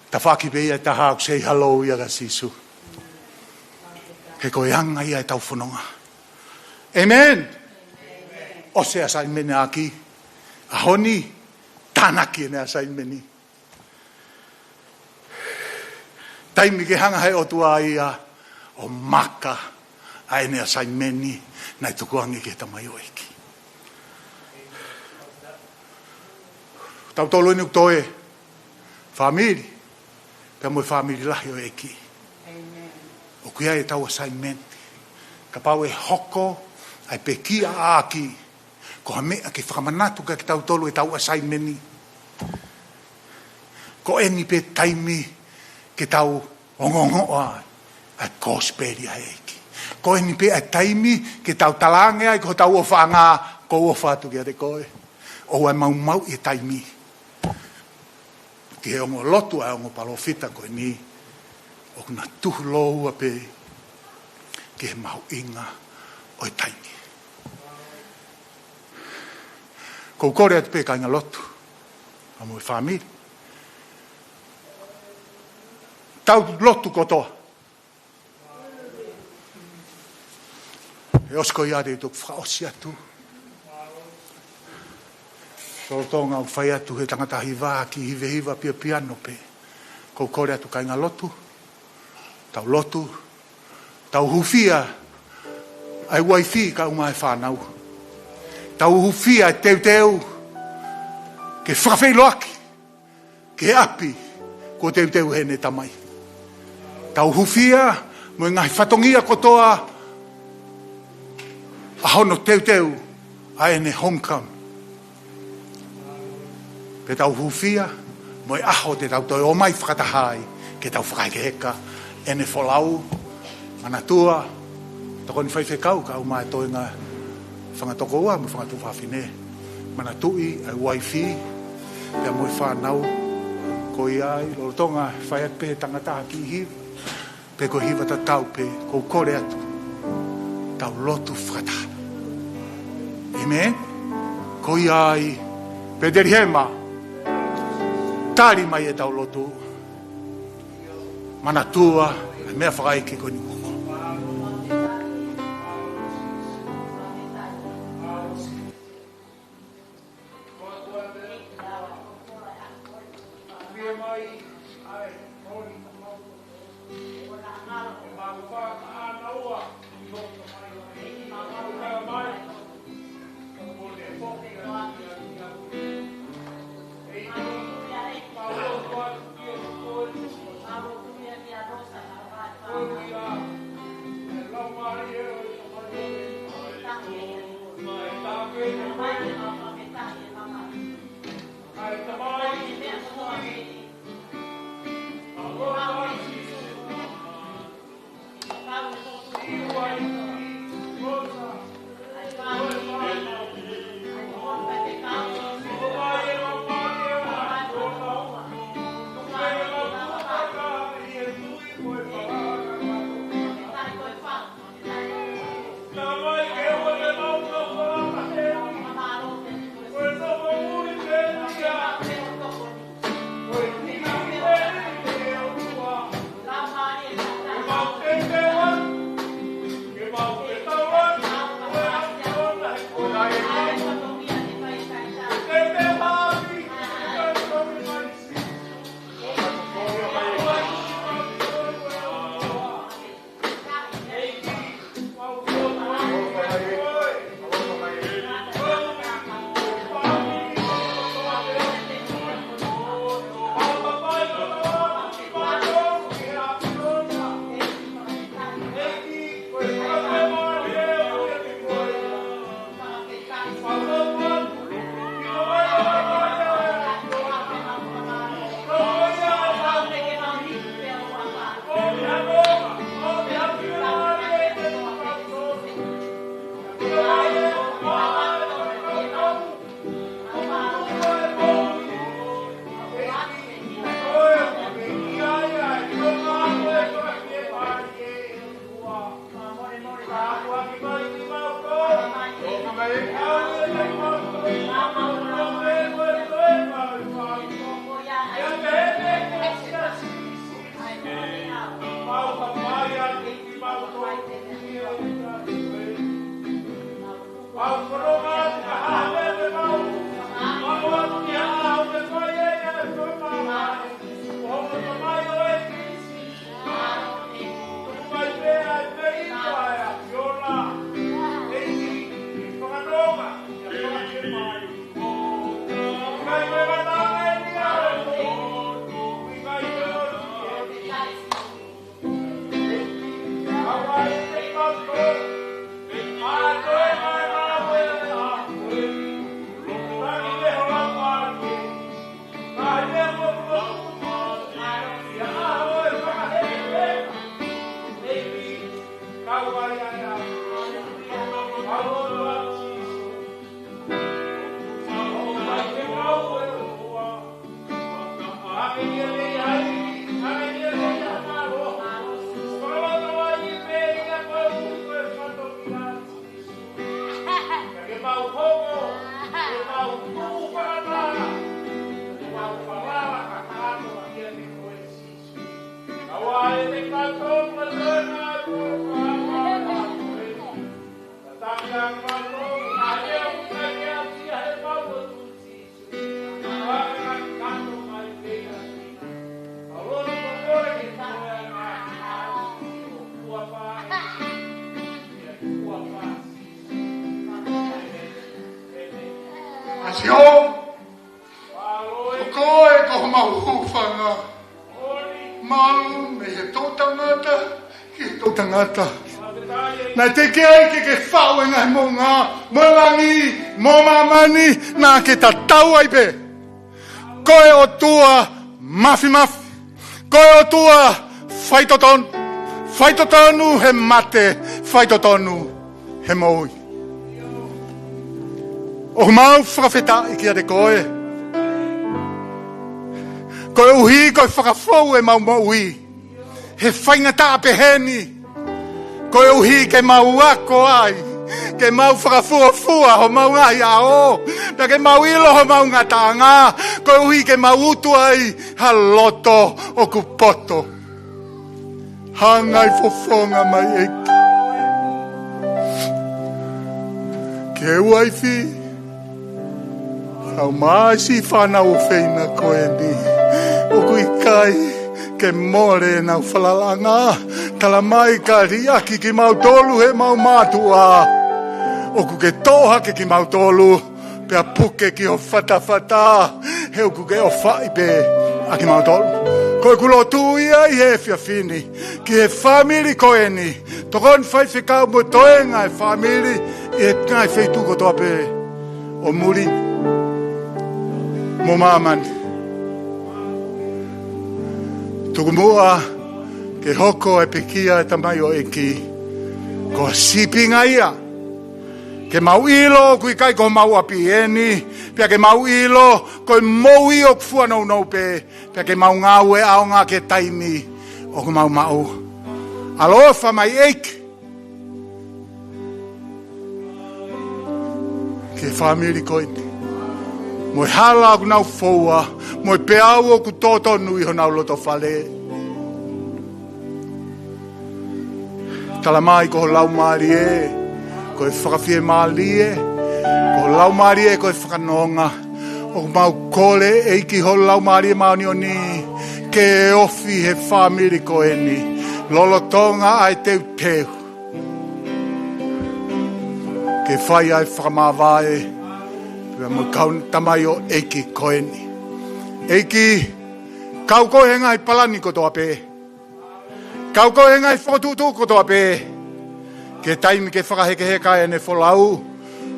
Ta whaki pe ia ta hau say hello ia ka sisu. He koe anga ia e tau whanonga. Amen. O se asai meni aki. A honi. Tanaki ene asai meni. Taimi ke hanga hei o tua ia. O maka. A ene asai meni. Nai tukuangi ke tamai o eki. Tau tolo ni uktoe. Famili. Pea moe whamiri lahi o eki. O kuia e tau assignment. Ka pau e hoko, ai pe kia aaki. Ko ha mea ke whakamanatu ka ki tau tolu e tau assignmenti. Ko eni pe taimi ke tau ongongoa ai kosperia eki. Ko eni pe ai taimi ke tau talange ai ko tau o whanga ko o whatu kia te koe. O ai mau e taimi. Ki he ongo lotu ai ongo palofita koe ni. O kuna tuhu loua pe. Ki he mau inga o e taimi. Kou kore atu pe ka inga lotu. Amo e whamiri. Tau lotu kotoa. E osko ia de tuk whaosi atu. Tōtonga u whai atu he tangata hiva ki hive hiva pia piano pe. Kou kore atu ka inga lotu. Tau lotu. Tau hufia. Ai waifi ka umai whanau. Tau hufia teu. Ke whakawhei loaki. Ke api. Ko teu hene tamai. Tau hufia. Mo ngai whatongia kotoa. Ahono teu. A ene homecoming. Pe tau hufia, mo e aho te tau toi o mai whakatahai, ke tau whakaikeheka, ene wholau, manatua, toko ni whaiwhekau, ka umai toi ngā whangatoko ua, mo whangatu whawhine, manatui, ai waifi, pia mo e whanau, ko i ai, lorotonga, whaiat pe tangataha ki hiva, pe ko hiva ta tau pe, ko kore atu, tau lotu whakataha. Amen? Ko i ai, pe deri hema, tari mai e tau lotu. Manatua, mea whakaike ko ni uko. Hallelujah. Na te ke whau e ngai mō ngā molangi, mō mamani, nā ke ta tau ai pe. Koe o tua mafi mafi, koe o tua whaitotonu he mate, whaitotonu he moui. O mau whakawheta i kia te koe. Koe uhi, koe whakawhau e mau moui. He whaingata peheni. Koe uhi ke mau ako ai, ke mau whakafuafua ho mau ngai a o, na ke mau ilo ho mau ngatanga, koe uhi ke mau utu ai ha loto o kupoto. Hangai fofonga mai eki. Ke uaifi, kau maasi whanau whina koe ni, o kui kai. Ke more nau whalalanga, tala mai ka riaki ki mau tolu he mau mātua. Oku ke toha ke ki mau tolu, pea puke ki o whatawhata, he oku ke o whai pe a ki mau tolu. Koe kulo tuia i he whiawhini, ki he whamiri koe ni, tokon whai whikau mo toenga e whamiri, i he ngai whaitu ko toa pe o muri, mo mamani. Tuku mua ke hoko e pekia e tamai o eki. Ko sipinga ia. Ke mau ilo kui kai ko mau api eni. Pia ke mau ilo ko mau i o kufua nou nou pe. Pia ke mau ngau e ao ngā ke taimi. O ku mau mau. Alofa mai eki. Ke whamiri koini. Moi hala ku nau foua. Moi peau o ku toto nui ho nau loto whale. Tala mai ko lau maari e. Ko e whakawhie maali e. Ko lau maari e ko e whakanonga. O mau kole e iki ho lau maari e maoni o ni. Ke e ofi he whamiri ko e ni. Lolotonga ai teu teu. Ke whai ai whakamawhae. Pea mo kau tamai o eiki ko e ni. Eiki, kau ko he ngai palani ko toa pe. Kau ko he ngai whakatutu ko toa pe. Ke taimi ke whakaheke heka e ne wholau.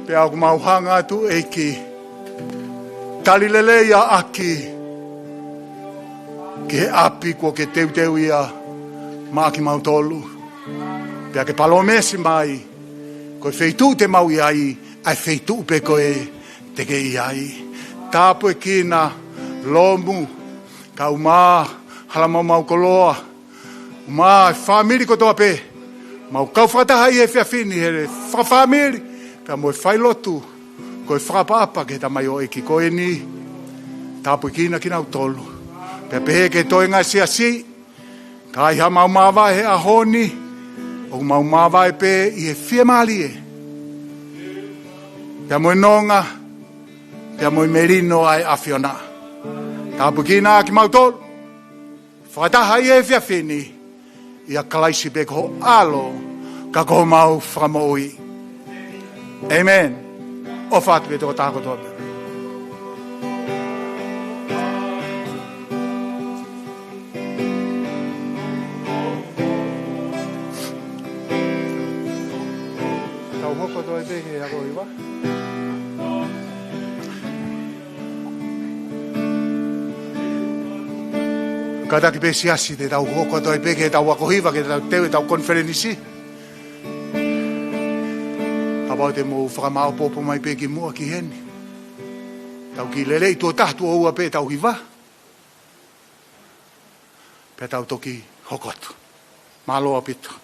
Pe au mau hanga tu eiki. Talilele ia aki. Ke api ko ke teu teu ia. Maki mau tolu. Pe ke palomesi mai. Ko feitu te mau iai. Ai feitu pe koe te ke iai. Tāpu e kina. Lomu, kau mā, halama mau koloa, mā, whamiri ko toa pe, mau kau whakataha i he whiawhini, he whamiri, Pea moe whailotu, koe whakapapa ke ta mai o eki koe ni, tapu kina kina utolu. Pea pehe ke toi ngai si, ka iha mau mawa he ahoni, o mau mawa e pe i he fie mali e. Pea moe nonga, pea moe merino ai afiona. Tapu kina ki mau tolu, whakataha i e fia whini, ia kalaisi pe ko alo, ka ko mau whakamoi. Amen. O whātu e tō tāko tōpe. Tau hoko tō e peke e ako iwa. Kata ki pe siasi te tau hoko tō e peke e tau ako hiwa ke tau teu e tau konferenisi. Pau te mo whakamao popo mai pe ki mua ki heni. Tau ki lelei tō tahtu o ua pe tau hiwa. Pe tau toki hokotu. Maloa pitu.